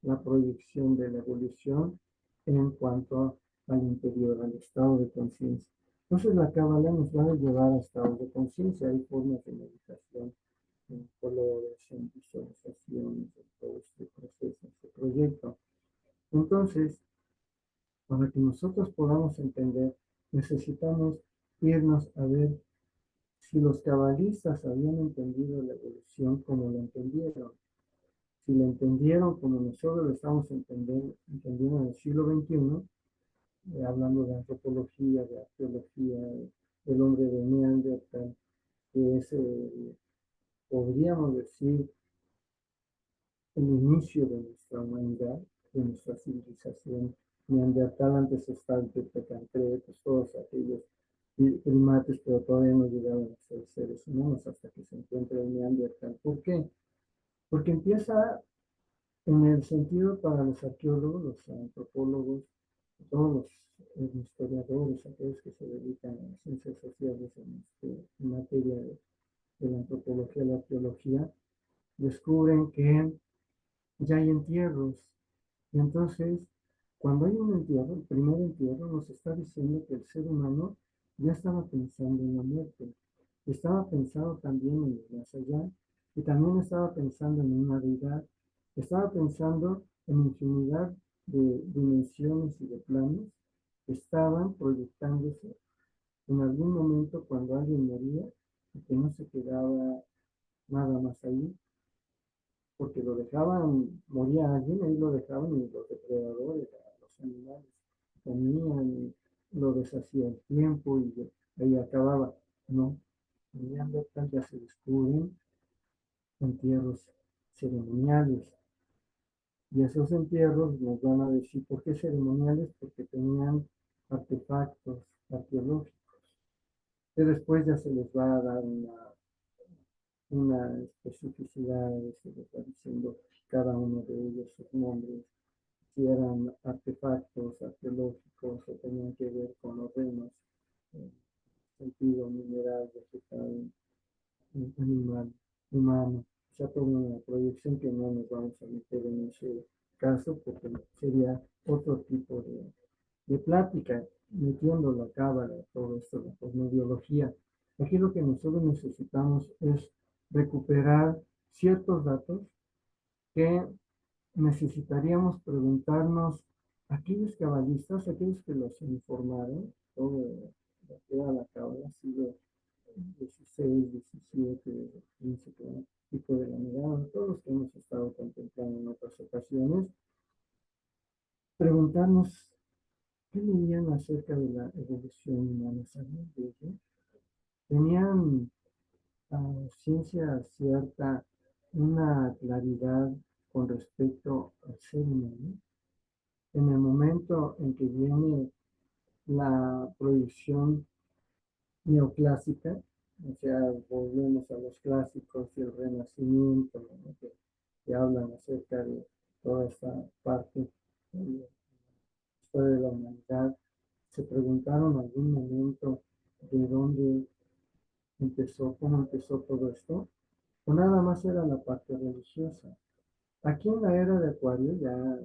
la proyección de la evolución en cuanto al interior, al estado de conciencia. Entonces la cábala nos va a llevar a estados de conciencia, hay formas de meditación, en colores, en visualizaciones, en todo este proceso, este proyecto. Entonces, para que nosotros podamos entender, necesitamos irnos a ver si los cabalistas habían entendido la evolución como la entendieron. Si la entendieron como nosotros lo estamos entendiendo en el siglo XXI, hablando de antropología, de arqueología, del hombre de Neandertal, que es, podríamos decir, el inicio de nuestra humanidad, de nuestra civilización. Neandertal antes está el Tepecantretos, todos aquellos primates, pero todavía no llegaban a ser seres humanos hasta que se encuentra el Neandertal. ¿Por qué? Porque empieza en el sentido para los arqueólogos, los antropólogos, todos los historiadores, aquellos que se dedican a las ciencias sociales en materia de la antropología, la arqueología, descubren que ya hay entierros. Y entonces, cuando hay un entierro, el primer entierro nos está diciendo que el ser humano ya estaba pensando en la muerte. Estaba pensando también en el más allá y también estaba pensando en una deidad. Estaba pensando en infinidad de dimensiones y de planos que estaban proyectándose en algún momento cuando alguien moría y que no se quedaba nada más ahí, porque lo dejaban, moría alguien, ahí lo dejaban y los depredadores, los animales, comían, lo deshacía el tiempo y ahí acababa. No, en Neandertal ya se descubren entierros ceremoniales. Y esos entierros nos van a decir por qué ceremoniales, porque tenían artefactos arqueológicos, que después ya se les va a dar una especificidad, se les va diciendo cada uno de ellos sus nombres, si eran artefactos arqueológicos o tenían que ver con los reinos, eh, sentido mineral, vegetal, animal, humano. O sea, toda una proyección que no nos vamos a meter en ese caso porque sería otro tipo de plática, metiendo la cábala, todo esto, la cosmobiología. Aquí lo que nosotros necesitamos es recuperar ciertos datos que necesitaríamos preguntarnos a aquellos cabalistas, aquellos que los informaron, todo lo que era la cábala, siglo XVI, XVII, XV, pico de la mirada, todos los que hemos estado contemplando en otras ocasiones, preguntarnos qué leían acerca de la evolución humana, ¿sabían de ello? Tenían ciencia cierta, una claridad con respecto al ser humano. En el momento en que viene la proyección neoclásica, o sea, volvemos a los clásicos y el Renacimiento, ¿no? que hablan acerca de toda esta parte de la historia de la humanidad, se preguntaron en algún momento de dónde empezó, cómo empezó todo esto, o nada más era la parte religiosa. Aquí en la era de Acuario ya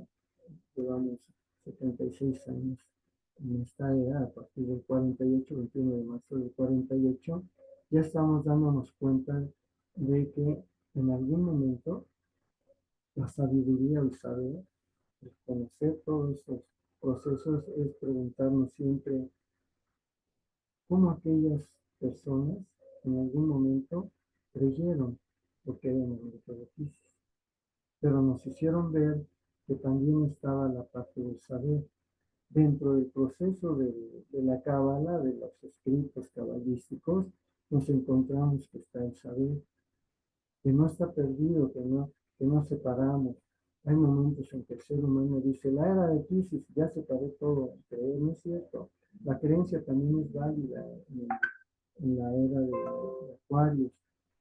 llevamos 76 años en esta era, a partir del 48, 21 de marzo del 48, ya estamos dándonos cuenta de que en algún momento la sabiduría, el saber, el conocer todos estos procesos es preguntarnos siempre cómo aquellas personas en algún momento creyeron lo que eran los beneficios, pero nos hicieron ver que también estaba la parte del saber. Dentro del proceso de la cábala, de los escritos cabalísticos, nos encontramos que está el saber, que no está perdido, que no separamos. Hay momentos en que el ser humano dice, la era de Piscis, ya separé todo, creer, no es cierto. La creencia también es válida en la era de Acuarios,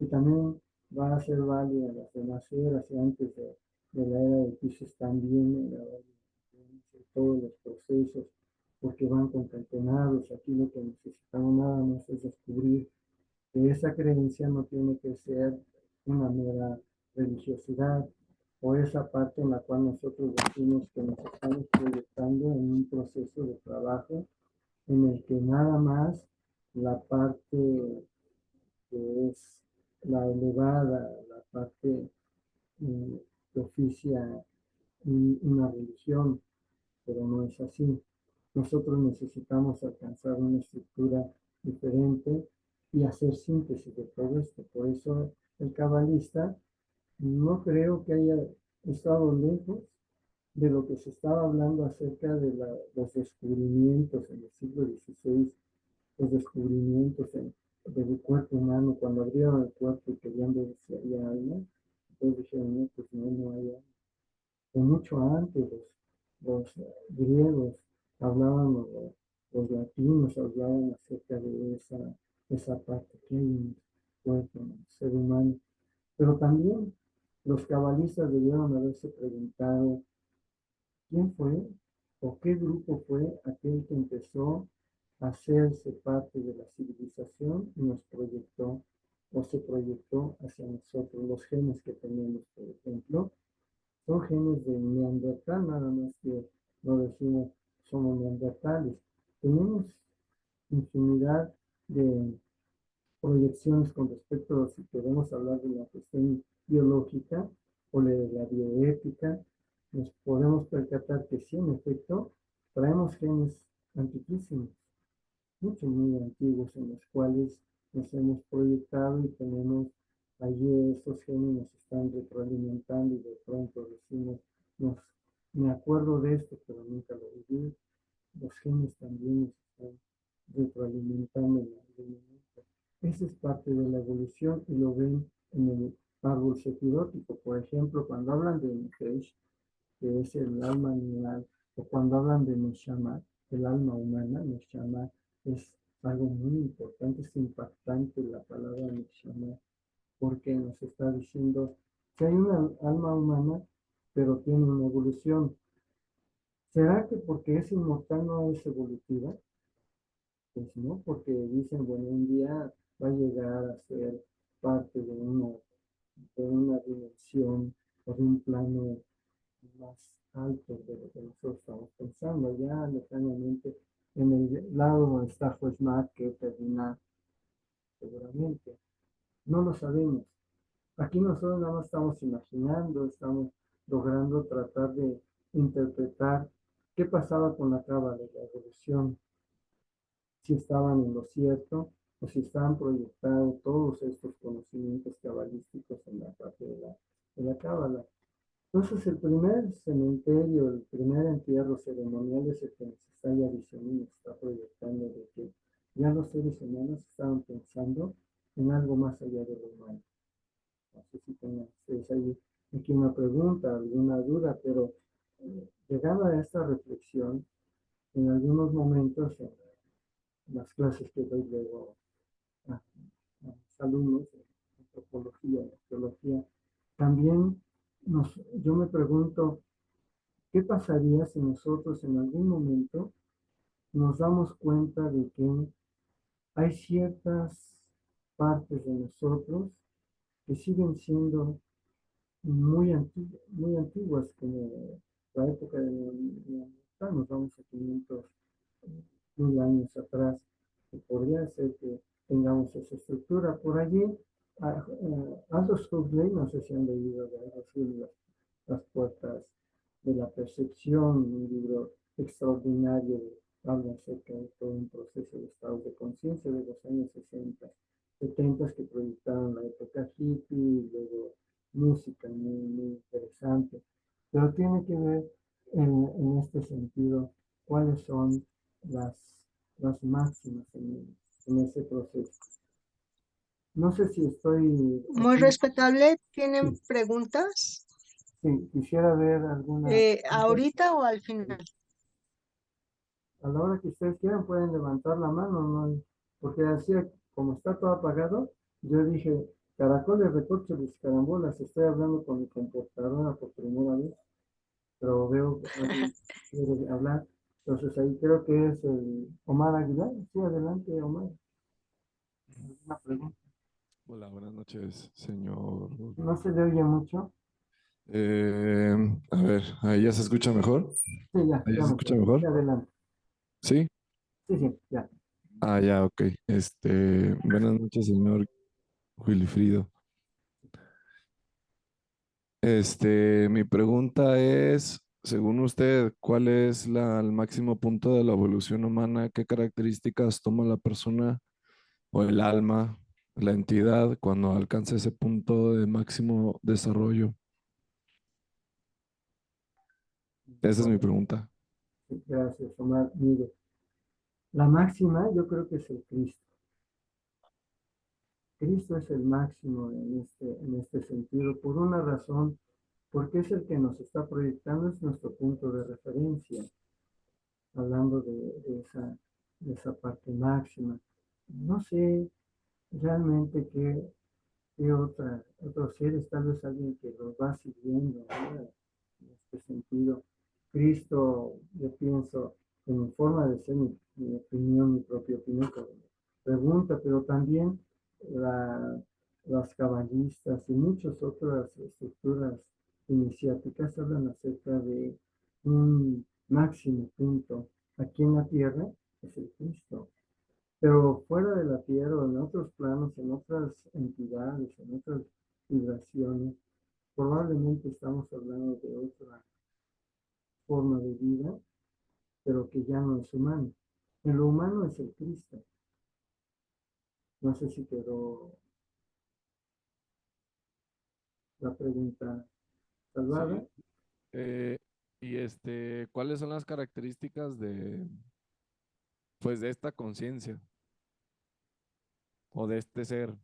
y también va a ser válida en las demás eras y antes de la era de Piscis también, en la era de todos los procesos, porque van concatenados. Aquí lo que necesitamos nada más es descubrir que esa creencia no tiene que ser una mera religiosidad o esa parte en la cual nosotros decimos que nos estamos proyectando en un proceso de trabajo en el que nada más la parte que es la elevada, la parte que oficia una religión, pero no es así. Nosotros necesitamos alcanzar una estructura diferente y hacer síntesis de todo esto. Por eso el cabalista no creo que haya estado lejos de lo que se estaba hablando acerca de los descubrimientos en el siglo XVI, los descubrimientos del cuerpo humano, cuando abrieron el cuerpo y querían ver si había alma, entonces dijeron, no, pues no, no hay alma. O mucho antes los griegos hablaban, o los latinos hablaban acerca de esa parte que hay en el cuerpo, en el ser humano. Pero también los cabalistas debieron haberse preguntado quién fue o qué grupo fue aquel que empezó a hacerse parte de la civilización y nos proyectó o se proyectó hacia nosotros. Los genes que tenemos, por ejemplo, son genes de Neandertal, nada más que no decimos somos neandertales. Tenemos infinidad de proyecciones con respecto a si queremos hablar de la cuestión biológica o de la bioética. Nos podemos percatar que sí, en efecto, traemos genes antiquísimos, muchos muy antiguos, en los cuales nos hemos proyectado y tenemos allí esos genes nos están retroalimentando y de pronto decimos, nos, me acuerdo de esto, pero nunca lo viví. Los genes también nos están retroalimentando en algún momento. Esa es parte de la evolución y lo ven en el árbol sefirótico. Por ejemplo, cuando hablan de Nefesh, que es el alma animal, o cuando hablan de Neshama, el alma humana, Neshama es algo muy importante, es impactante la palabra Neshama, porque nos está diciendo que hay una alma humana, pero tiene una evolución. ¿Será que porque es inmortal no es evolutiva? Pues no, porque dicen, bueno, un día va a llegar a ser parte de una dimensión o de un plano más alto de lo que nosotros estamos pensando, ya lejanamente en el lado donde está Hoshmat, que termina seguramente. No lo sabemos. Aquí nosotros nada más estamos imaginando, estamos logrando tratar de interpretar qué pasaba con la cábala de la evolución, si estaban en lo cierto o si estaban proyectados todos estos conocimientos cabalísticos en la parte de la cábala. Entonces, el primer cementerio, el primer entierro ceremonial es el que nos está ya diciendo y nos está proyectando de que ya los seres humanos estaban pensando en algo más allá de lo humano. No sé si tengan ustedes ahí aquí una pregunta, alguna duda, pero llegando a esta reflexión, en algunos momentos, en las clases que doy luego a, a mis alumnos de antropología, de arqueología, también yo me pregunto, ¿qué pasaría si nosotros en algún momento nos damos cuenta de que hay ciertas partes de nosotros que siguen siendo muy antiguas, como la época de Neandertal, nos vamos a 500 mil años atrás, que podría ser que tengamos esa estructura? Por allí, Aldous Huxley, no sé si han leído de Aldous Huxley, las puertas de la percepción, un libro extraordinario, habla acerca de todo un proceso de estado de conciencia de los años 60, 70 que proyectaron la época hippie, y luego música muy, muy interesante, pero tiene que ver en este sentido cuáles son las, las máximas en ese proceso. No sé si estoy Muy aquí. respetable. ¿Tienen Sí, preguntas? Sí, quisiera ver alguna pregunta. ¿Ahorita o al final? A la hora que ustedes quieran pueden levantar la mano, ¿no? Porque así, como está todo apagado, yo dije, caracoles, recorcholis, carambolas, estoy hablando con mi computadora por primera vez, pero veo que alguien quiere hablar. Entonces ahí creo que es el Omar Aguilar. Sí, adelante, Omar. Una pregunta. Hola, buenas noches, señor. No se le oye mucho. Eh, a ver, ahí ya se escucha mejor. Sí, ya, ¿Ahí ya ya se me escucha escucho. Sí, mejor? adelante. Sí. Sí, sí, ya. Ah, ya, ok. Buenas noches, señor Wilfrido. Mi pregunta es, según usted, ¿cuál es el máximo punto de la evolución humana? ¿Qué características toma la persona o el alma, la entidad, cuando alcanza ese punto de máximo desarrollo? Esa es mi Bueno, pregunta. sí, gracias, Omar. Mire, la máxima yo creo que es el Cristo. Cristo es el máximo en este sentido, por una razón, porque es el que nos está proyectando, es nuestro punto de referencia, hablando de esa parte máxima. No sé realmente qué otros seres, tal vez alguien que los va siguiendo, ¿no? En este sentido. Cristo, yo pienso, en mi forma de ser, mi opinión, mi propia opinión, como pregunta, pero también la, las cabalistas y muchas otras estructuras iniciáticas hablan acerca de un máximo punto aquí en la tierra, es el Cristo. Pero fuera de la tierra o en otros planos, en otras entidades, en otras vibraciones, probablemente estamos hablando de otra forma de vida, pero que ya no es humano. En lo humano es el Cristo. No sé si quedó la pregunta salvada. Sí. Eh, ¿Cuáles son las características pues, de esta conciencia o de este ser?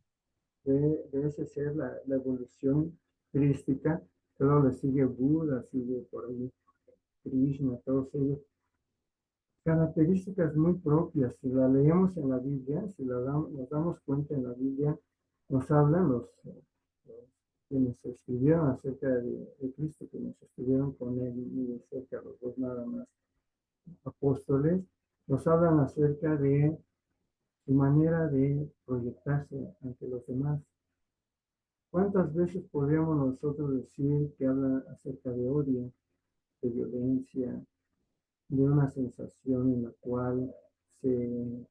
De ese ser, la evolución crística, luego le sigue Buda, sigue por ahí Krishna, todos ellos características muy propias. Si la leemos en la Biblia, si nos damos cuenta en la Biblia, nos hablan quienes escribieron acerca de Cristo, quienes estuvieron con él y de cerca, los dos nada más apóstoles, nos hablan acerca de su manera de proyectarse ante los demás. ¿Cuántas veces podríamos nosotros decir que habla acerca de odio, de violencia, de una sensación en la cual se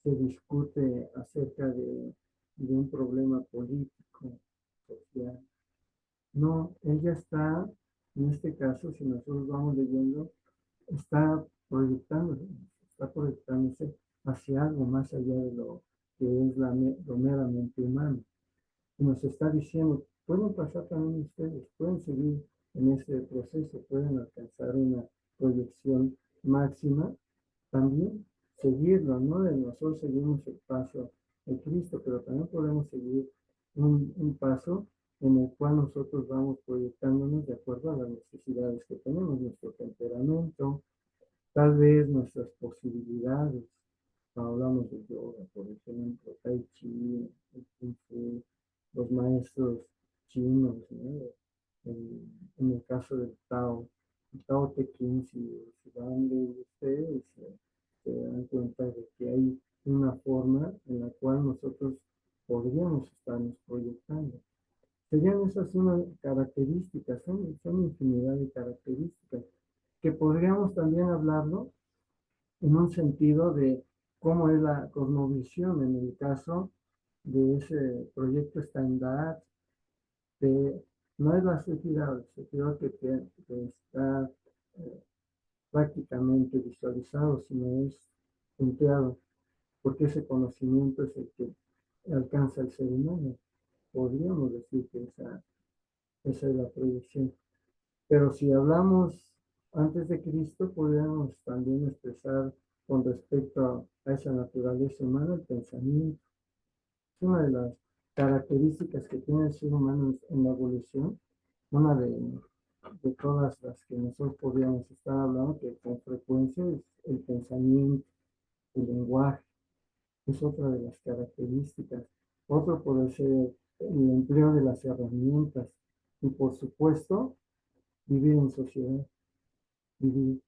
se discute acerca de un problema político, social? No, ella está, en este caso, si nosotros vamos leyendo, está proyectándose, está proyectándose hacia algo más allá de lo que es lo meramente humano. Y nos está diciendo, pueden pasar también ustedes, pueden seguir en ese proceso, pueden alcanzar una proyección máxima también seguirlo, ¿no? De nosotros seguimos el paso de Cristo, pero también podemos seguir un paso en el cual nosotros vamos proyectándonos de acuerdo a las necesidades que tenemos, nuestro temperamento, tal vez nuestras posibilidades. Hablamos de yoga, por ejemplo, tai chi, el kung fu, los maestros chinos, ¿no? En el caso del Tao, el Tao Te Ching, si van de ustedes, se dan cuenta de que hay una forma en la cual nosotros podríamos estarnos proyectando. Serían esas unas características, son infinidad de características, que podríamos también hablarlo en un sentido de cómo es la cosmovisión en el caso de ese proyecto estándar, de, no es la sociedad, que está eh, prácticamente visualizado, sino es punteado, porque ese conocimiento es el que alcanza el ser humano. Podríamos decir que esa es la proyección. Pero si hablamos antes de Cristo, podríamos también expresar con respecto a esa naturaleza humana el pensamiento. Es una de las características que tiene el ser humano en la evolución, una todas las que nosotros podríamos estar hablando, que con frecuencia es el pensamiento, el lenguaje, es otra de las características. Otro puede ser el empleo de las herramientas y por supuesto vivir en sociedad, vivir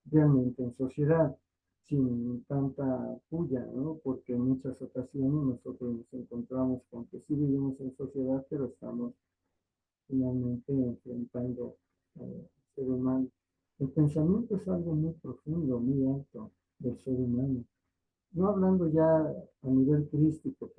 realmente en sociedad, sin tanta puya, ¿no? Porque en muchas ocasiones nosotros nos encontramos con que sí vivimos en sociedad, pero estamos finalmente enfrentando al ser humano. El pensamiento es algo muy profundo, muy alto del ser humano. No hablando ya a nivel crístico,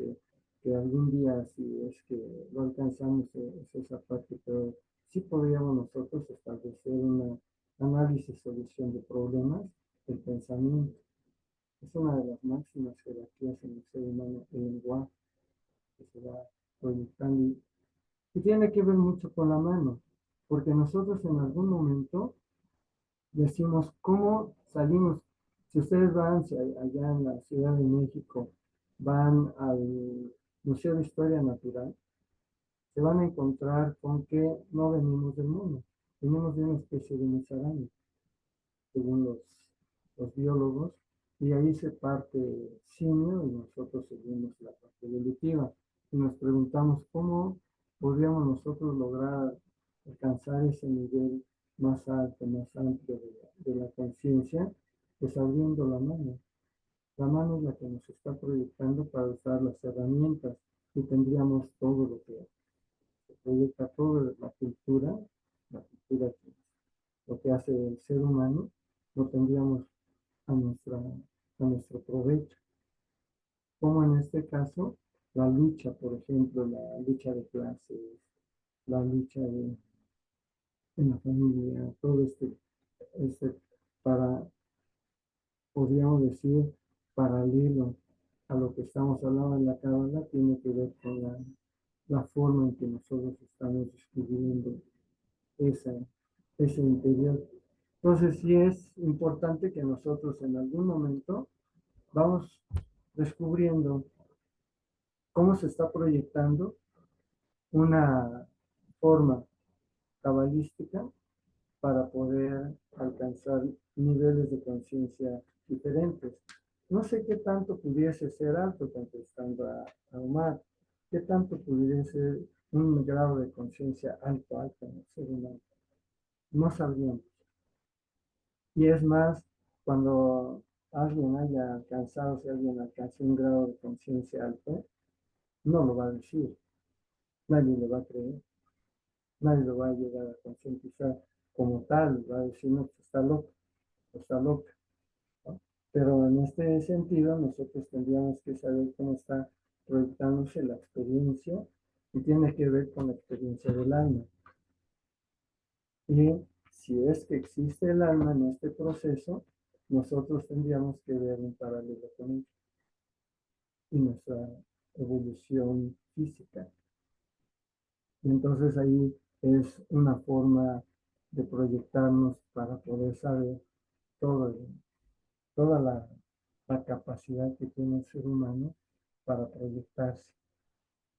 que algún día, si es que lo alcanzamos, es esa parte, pero sí podríamos nosotros establecer una análisis, solución de problemas, el pensamiento. Es una de las máximas jerarquías en el ser humano, el lenguaje que se va proyectando y tiene que ver mucho con la mano, porque nosotros en algún momento decimos cómo salimos. Si ustedes van allá en la Ciudad de México, van al Museo de Historia Natural, se van a encontrar con que no venimos del mono, venimos de una especie de musaraña, según los biólogos, y ahí se parte simio y nosotros seguimos la parte evolutiva. Y nos preguntamos cómo podríamos nosotros lograr alcanzar ese nivel más alto, más amplio de la conciencia, pues abriendo la mano. La mano es la que nos está proyectando para usar las herramientas y tendríamos todo lo que se proyecta, toda la cultura que lo que hace el ser humano, lo tendríamos a, a nuestro provecho. Como en este caso, la lucha, por ejemplo, la lucha de clases, la lucha en la familia, todo este para, podríamos decir, paralelo a lo que estamos hablando en la cábala, tiene que ver con la forma en que nosotros estamos descubriendo esa, ese interior. Entonces sí es importante que nosotros en algún momento vamos descubriendo cómo se está proyectando una forma cabalística para poder alcanzar niveles de conciencia diferentes. No sé qué tanto pudiese ser alto, contestando a Omar, qué tanto pudiese ser un grado de conciencia alto, alto en el ser humano. No sabríamos. Y es más, cuando alguien haya alcanzado, si alguien alcanzó un grado de conciencia alto, no lo va a decir, nadie le va a creer, nadie lo va a llegar a concientizar como tal, va a decir, no, pues está loco, está loca, ¿no? Pero en este sentido, nosotros tendríamos que saber cómo está proyectándose la experiencia y tiene que ver con la experiencia del alma. Y si es que existe el alma en este proceso, nosotros tendríamos que ver un paralelo con ello y nuestra evolución física. Y entonces ahí es una forma de proyectarnos para poder saber todo, toda la capacidad que tiene el ser humano para proyectarse.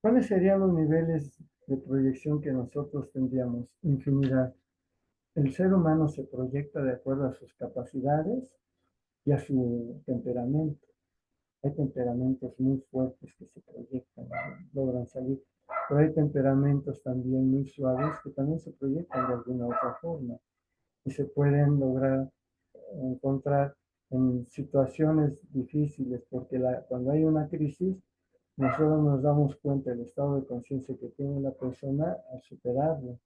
¿Cuáles serían los niveles de proyección que nosotros tendríamos? Infinidad. El ser humano se proyecta de acuerdo a sus capacidades y a su temperamento. Hay temperamentos muy fuertes que se proyectan, logran salir, pero hay temperamentos también muy suaves que también se proyectan de alguna otra forma y se pueden lograr encontrar en situaciones difíciles, porque cuando hay una crisis, nosotros nos damos cuenta del estado de conciencia que tiene la persona al superarlo.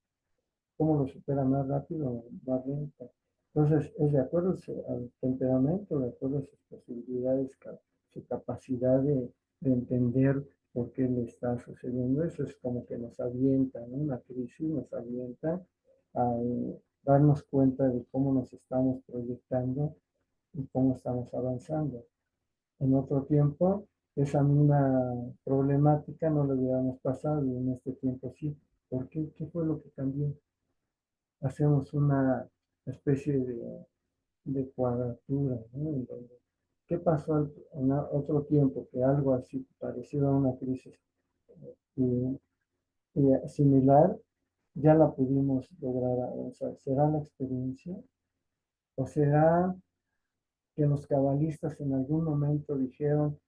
¿Cómo lo supera más rápido, más lento? Entonces, es de acuerdo al temperamento, de acuerdo a sus posibilidades, su capacidad de entender por qué le está sucediendo eso. Es como que nos avienta, ¿no? Una crisis nos avienta a darnos cuenta de cómo nos estamos proyectando y cómo estamos avanzando. En otro tiempo, esa misma problemática no lo hubiéramos pasado y en este tiempo sí. ¿Por qué? ¿Qué fue lo que cambió? Hacemos una especie de cuadratura, ¿no? ¿Qué pasó en otro tiempo que algo así parecido a una crisis y similar ya la pudimos lograr avanzar. ¿Será la experiencia? ¿O será que los cabalistas en algún momento dijeron,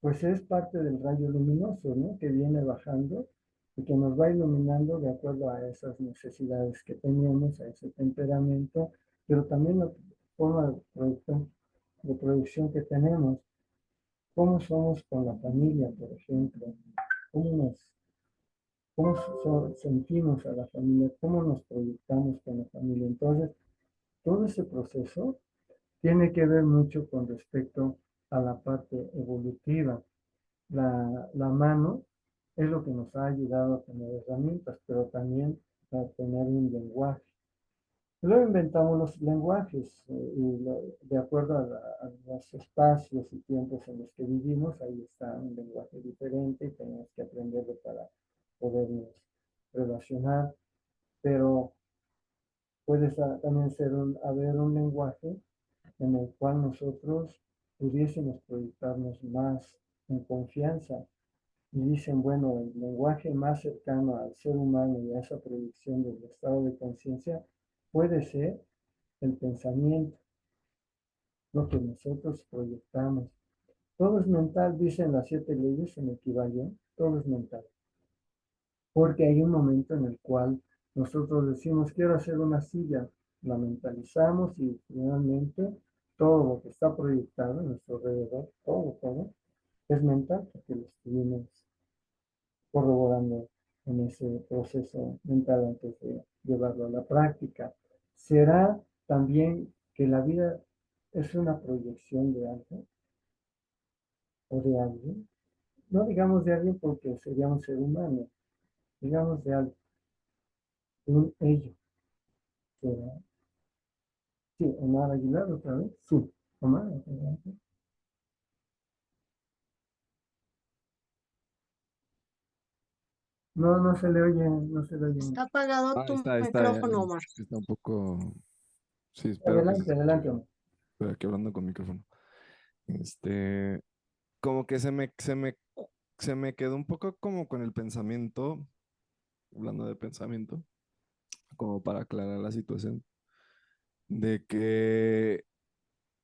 pues es parte del rayo luminoso, ¿no? Que viene bajando y que nos va iluminando de acuerdo a esas necesidades que teníamos, a ese temperamento, pero también la forma de producción que tenemos, cómo somos con la familia, por ejemplo, cómo sentimos a la familia, cómo nos proyectamos con la familia. Entonces, todo ese proceso tiene que ver mucho con respecto a la parte evolutiva. La mano es lo que nos ha ayudado a tener herramientas, pero también a tener un lenguaje. Luego inventamos los lenguajes de acuerdo a los espacios y tiempos en los que vivimos, ahí está un lenguaje diferente y tenemos que aprenderlo para podernos relacionar, pero puede también haber un lenguaje en el cual nosotros pudiésemos proyectarnos más en confianza. Y dicen, bueno, el lenguaje más cercano al ser humano y a esa proyección del estado de conciencia puede ser el pensamiento, lo que nosotros proyectamos. Todo es mental, dicen las 7 leyes en equivalen, todo es mental. Porque hay un momento en el cual nosotros decimos, quiero hacer una silla, la mentalizamos y finalmente todo lo que está proyectado en nuestro alrededor, todo, es mental porque lo estuvimos corroborando en ese proceso mental antes de llevarlo a la práctica. ¿Será también que la vida es una proyección de algo o de alguien? No digamos de alguien porque sería un ser humano, digamos de algo, de un ello. ¿Será? Sí, Omar Aguilar otra vez. Sí, Omar. Adelante. No, no se le oye, no se le oye Está mucho. apagado Ah, tu está, ya, micrófono, Omar. está un poco. Sí, espero que se Adelante, escuche adelante, bien. Omar. Estoy aquí hablando con micrófono. Este, como que se me quedó un poco como con el pensamiento, hablando de pensamiento, como para aclarar la situación, de que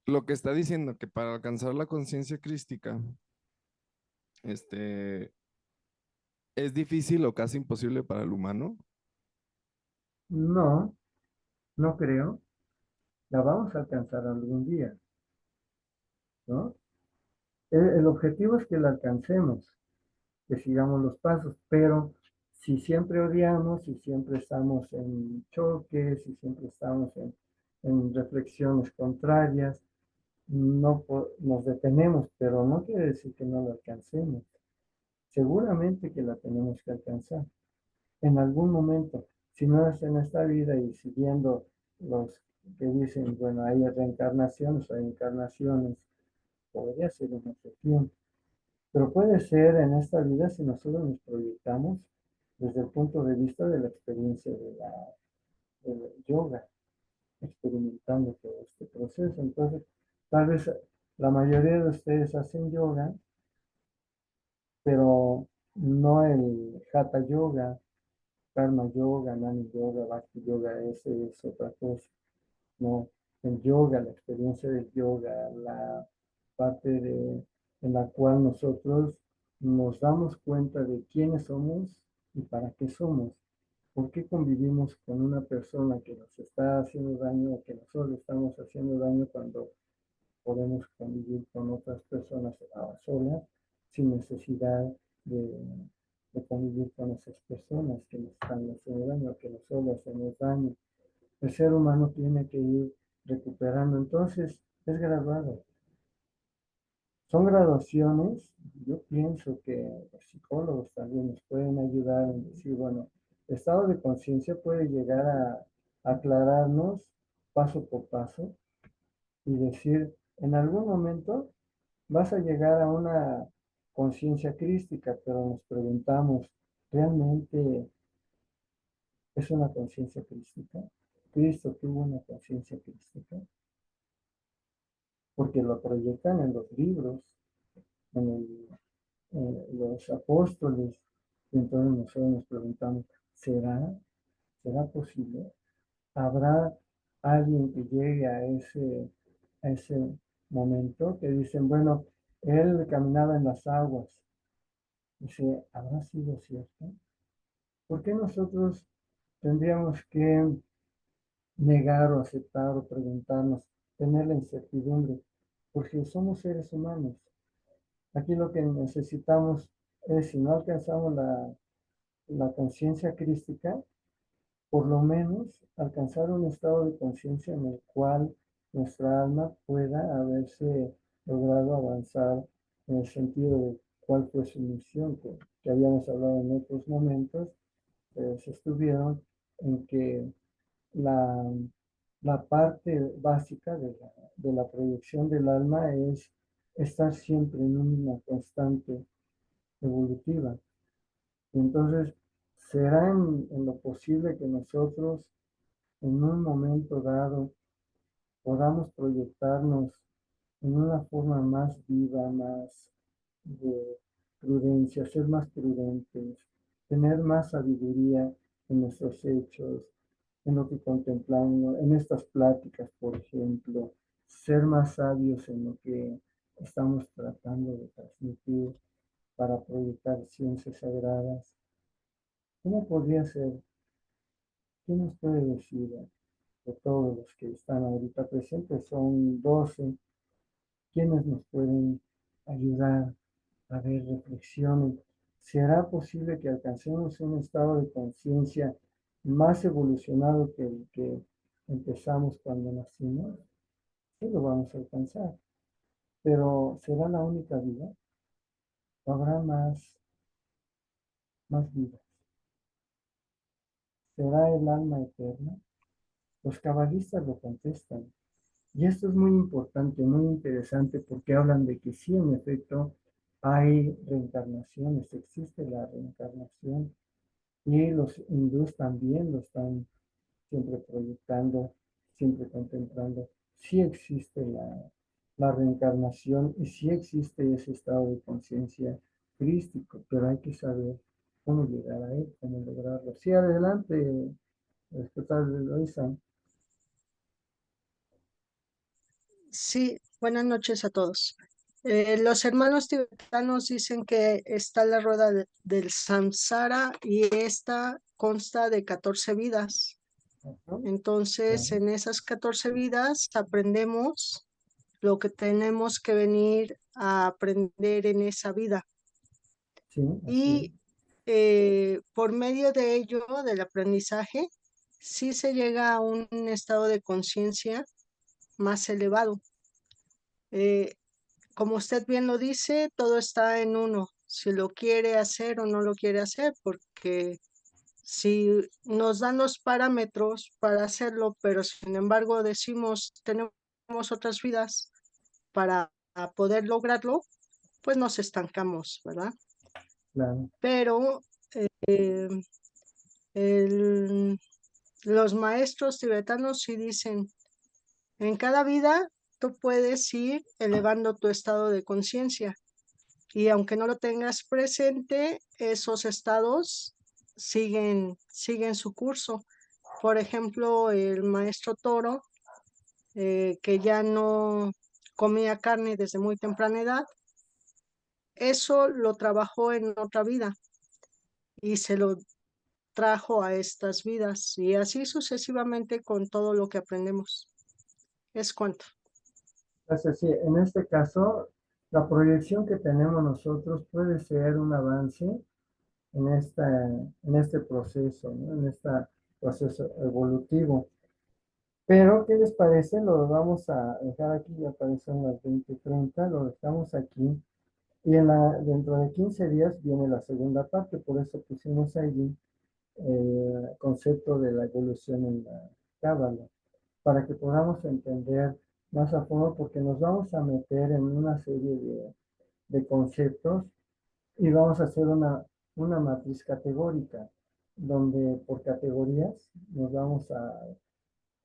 lo que está diciendo que para alcanzar la conciencia crística, este, es difícil o casi imposible para el humano. No, no creo. La vamos a alcanzar algún día, ¿no? El objetivo es que la alcancemos, que sigamos los pasos, pero si siempre odiamos, si siempre estamos en choques, si siempre estamos en reflexiones contrarias, no nos detenemos, pero no quiere decir que no la alcancemos. Seguramente que la tenemos que alcanzar en algún momento, si no es en esta vida y siguiendo los que dicen, bueno, hay reencarnaciones, hay encarnaciones, podría ser una excepción. Pero puede ser en esta vida si nosotros nos proyectamos desde el punto de vista de la experiencia del yoga, experimentando todo este proceso. Entonces, tal vez la mayoría de ustedes hacen yoga, pero no el hatha yoga, karma yoga, nani yoga, bhakti yoga, ese es otra cosa. No, el yoga, la experiencia del yoga, la parte en la cual nosotros nos damos cuenta de quiénes somos y para qué somos. ¿Por qué convivimos con una persona que nos está haciendo daño o que nosotros estamos haciendo daño cuando podemos convivir con otras personas a solas sin necesidad de, de convivir con esas personas que nos están haciendo daño, que nosotros hacemos daño? El ser humano tiene que ir recuperando. Entonces, es graduado. Son graduaciones. Yo pienso que los psicólogos también nos pueden ayudar en decir, bueno, el estado de conciencia puede llegar a aclararnos paso por paso y decir, en algún momento vas a llegar a una conciencia crística, pero nos preguntamos, ¿realmente es una conciencia crística? ¿Cristo tuvo una conciencia crística? Porque lo proyectan en los libros, en los apóstoles, y entonces nosotros nos preguntamos, ¿será? ¿Será posible? ¿Habrá alguien que llegue a ese momento que dicen, bueno, él caminaba en las aguas? Dice, ¿habrá sido cierto? ¿Por qué nosotros tendríamos que negar o aceptar o preguntarnos, tener la incertidumbre? Porque somos seres humanos. Aquí lo que necesitamos es, si no alcanzamos la conciencia crística, por lo menos alcanzar un estado de conciencia en el cual nuestra alma pueda haberse logrado avanzar en el sentido de cuál fue su misión, que habíamos hablado en otros momentos, se estuvieron en que la, la parte básica de la proyección del alma es estar siempre en una constante evolutiva. Y entonces, será en lo posible que nosotros en un momento dado podamos proyectarnos en una forma más viva, más de prudencia, ser más prudentes, tener más sabiduría en nuestros hechos, en lo que contemplamos, en estas pláticas, por ejemplo, ser más sabios en lo que estamos tratando de transmitir para proyectar ciencias sagradas. ¿Cómo podría ser? ¿Qué nos puede decir de todos los que están ahorita presentes? Son 12. ¿Quiénes nos pueden ayudar a ver, reflexionen? ¿Será posible que alcancemos un estado de conciencia más evolucionado que el que empezamos cuando nacimos? Sí lo vamos a alcanzar, pero ¿será la única vida? ¿O habrá más vidas? ¿Será el alma eterna? Los cabalistas lo contestan. Y esto es muy importante, muy interesante, porque hablan de que sí, en efecto, hay reencarnaciones, existe la reencarnación, y los hindús también lo están siempre proyectando, siempre contemplando. Sí existe la reencarnación y sí existe ese estado de conciencia crístico, pero hay que saber cómo llegar a él, cómo lograrlo. Sí, adelante, respetable Luisa. Sí, buenas noches a todos. Los hermanos tibetanos dicen que está la rueda del samsara y esta consta de 14 vidas. Ajá, Entonces, claro. en esas 14 vidas aprendemos lo que tenemos que venir a aprender en esa vida. Sí, así es. Y por medio de ello, del aprendizaje, sí se llega a un estado de conciencia más elevado. Eh, Como usted bien lo dice, todo está en uno, si lo quiere hacer o no lo quiere hacer, porque si nos dan los parámetros para hacerlo, pero sin embargo decimos tenemos otras vidas para poder lograrlo, pues nos estancamos, ¿verdad? Claro, Pero eh, el- los maestros tibetanos sí dicen, en cada vida tú puedes ir elevando tu estado de conciencia. Y aunque no lo tengas presente, esos estados siguen su curso. Por ejemplo, el maestro Toro, que ya no comía carne desde muy temprana edad, eso lo trabajó en otra vida y se lo trajo a estas vidas y así sucesivamente con todo lo que aprendemos. Es cuanto. entonces sí, en este caso, la proyección que tenemos nosotros puede ser un avance en este proceso, ¿no? En este proceso evolutivo. Pero, ¿qué les parece? Lo vamos a dejar aquí, ya aparecen las 20:30, lo dejamos aquí. Y dentro de 15 días viene la segunda parte, por eso pusimos allí el concepto de la evolución en la Cábala, para que podamos entender más a fondo, porque nos vamos a meter en una serie de conceptos y vamos a hacer una matriz categórica, donde por categorías nos vamos a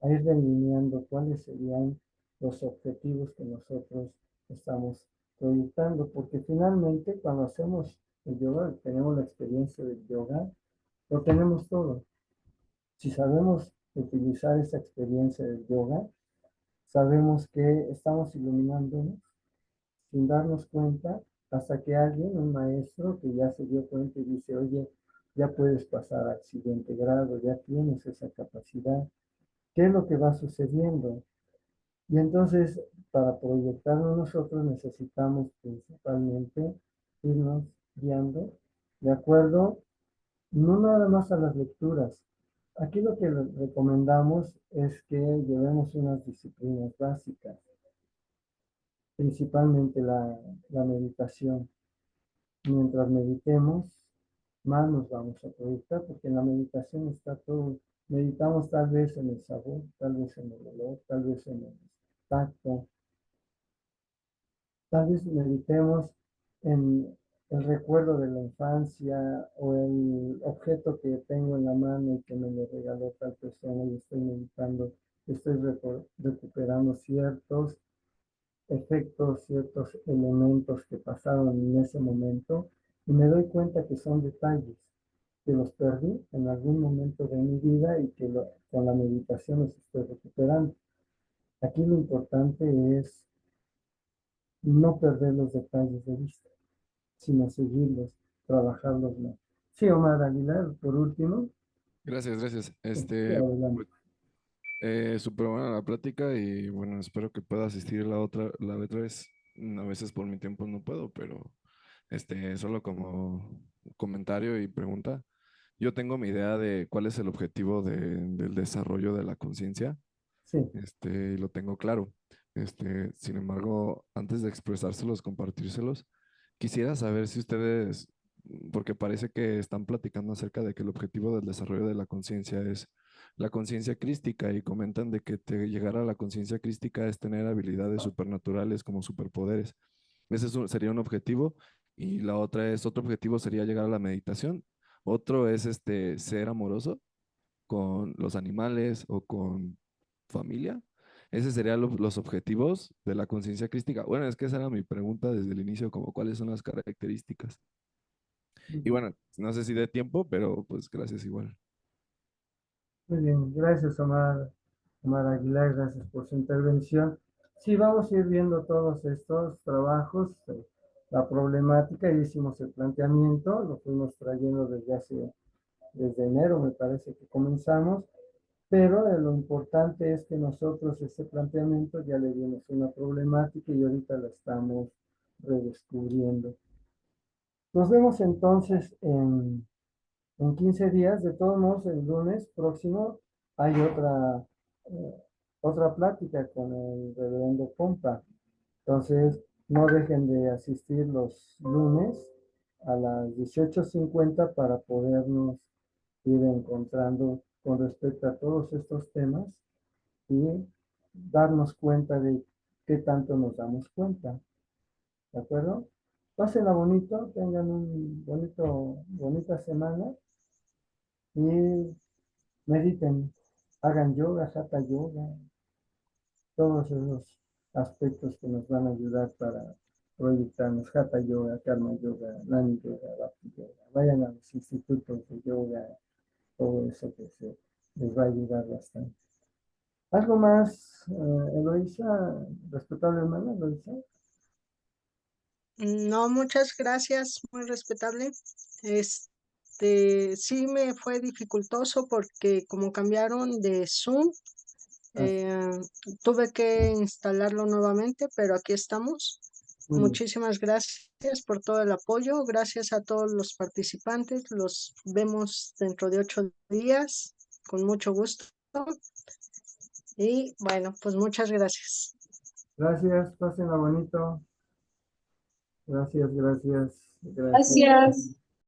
ir delineando cuáles serían los objetivos que nosotros estamos proyectando, porque finalmente cuando hacemos el yoga, tenemos la experiencia del yoga, lo tenemos todo. Si sabemos utilizar esa experiencia del yoga, sabemos que estamos iluminándonos sin darnos cuenta hasta que alguien, un maestro que ya se dio cuenta y dice, oye, ya puedes pasar al siguiente grado, ya tienes esa capacidad. ¿Qué es lo que va sucediendo? Y entonces, para proyectarnos nosotros necesitamos principalmente irnos guiando de acuerdo, no nada más a las lecturas. Aquí lo que recomendamos es que llevemos unas disciplinas básicas, principalmente la meditación. Mientras meditemos, más nos vamos a proyectar, porque en la meditación está todo. Meditamos tal vez en el sabor, tal vez en el olor, tal vez en el tacto, tal vez meditemos en el recuerdo de la infancia o el objeto que tengo en la mano y que me lo regaló tal persona y estoy meditando, estoy recuperando ciertos efectos, ciertos elementos que pasaron en ese momento y me doy cuenta que son detalles que los perdí en algún momento de mi vida y que con la meditación los estoy recuperando. Aquí lo importante es no perder los detalles de vista, sino seguirlos, trabajarlos más. Sí, Omar Aguilar, por último, Gracias, gracias. adelante. Súper buena la plática y bueno, espero que pueda asistir la otra vez. A veces por mi tiempo no puedo, pero solo como comentario y pregunta. Yo tengo mi idea de cuál es el objetivo del desarrollo de la conciencia, Sí, y lo tengo claro. Sin embargo, antes de expresárselos, compartírselos, quisiera saber si ustedes, porque parece que están platicando acerca de que el objetivo del desarrollo de la conciencia es la conciencia crística y comentan de que llegar a la conciencia crística es tener habilidades supernaturales como superpoderes. Sería un objetivo y otro objetivo sería llegar a la meditación. Otro es ser amoroso con los animales o con familia. Ese serían los objetivos de la conciencia crística. Bueno, es que esa era mi pregunta desde el inicio, como cuáles son las características. Y bueno, no sé si de tiempo, pero pues gracias igual. muy bien, gracias Omar, Omar Aguilar, gracias por su intervención. Sí, vamos a ir viendo todos estos trabajos, la problemática, y hicimos el planteamiento, lo fuimos trayendo desde enero, me parece que comenzamos, pero lo importante es que nosotros ese planteamiento ya le dimos una problemática y ahorita la estamos redescubriendo. Nos vemos entonces en 15 días. De todos modos, el lunes próximo hay eh, otra plática con el reverendo Pompa. Entonces, no dejen de asistir los lunes a las 18:50 para podernos ir encontrando con respecto a todos estos temas y darnos cuenta de qué tanto nos damos cuenta. ¿De acuerdo? Pásenla bonito, tengan un bonita semana y mediten, hagan yoga, hatha yoga, todos esos aspectos que nos van a ayudar para proyectarnos. Hatha yoga, karma yoga, nani yoga, bhakti yoga. Vayan a los institutos de yoga, todo eso que les va a ayudar bastante. ¿Algo más, Eloisa? Respetable hermana, Eloisa. No, muchas gracias, muy respetable. Sí me fue dificultoso porque como cambiaron de Zoom, Ah, eh, tuve que instalarlo nuevamente, pero aquí estamos. muy bien. Muchísimas gracias por todo el apoyo. Gracias a todos los participantes. Los vemos dentro de 8 días, con mucho gusto. Y bueno, pues muchas gracias. Gracias, pásenla bonito. Gracias, gracias, gracias. Gracias.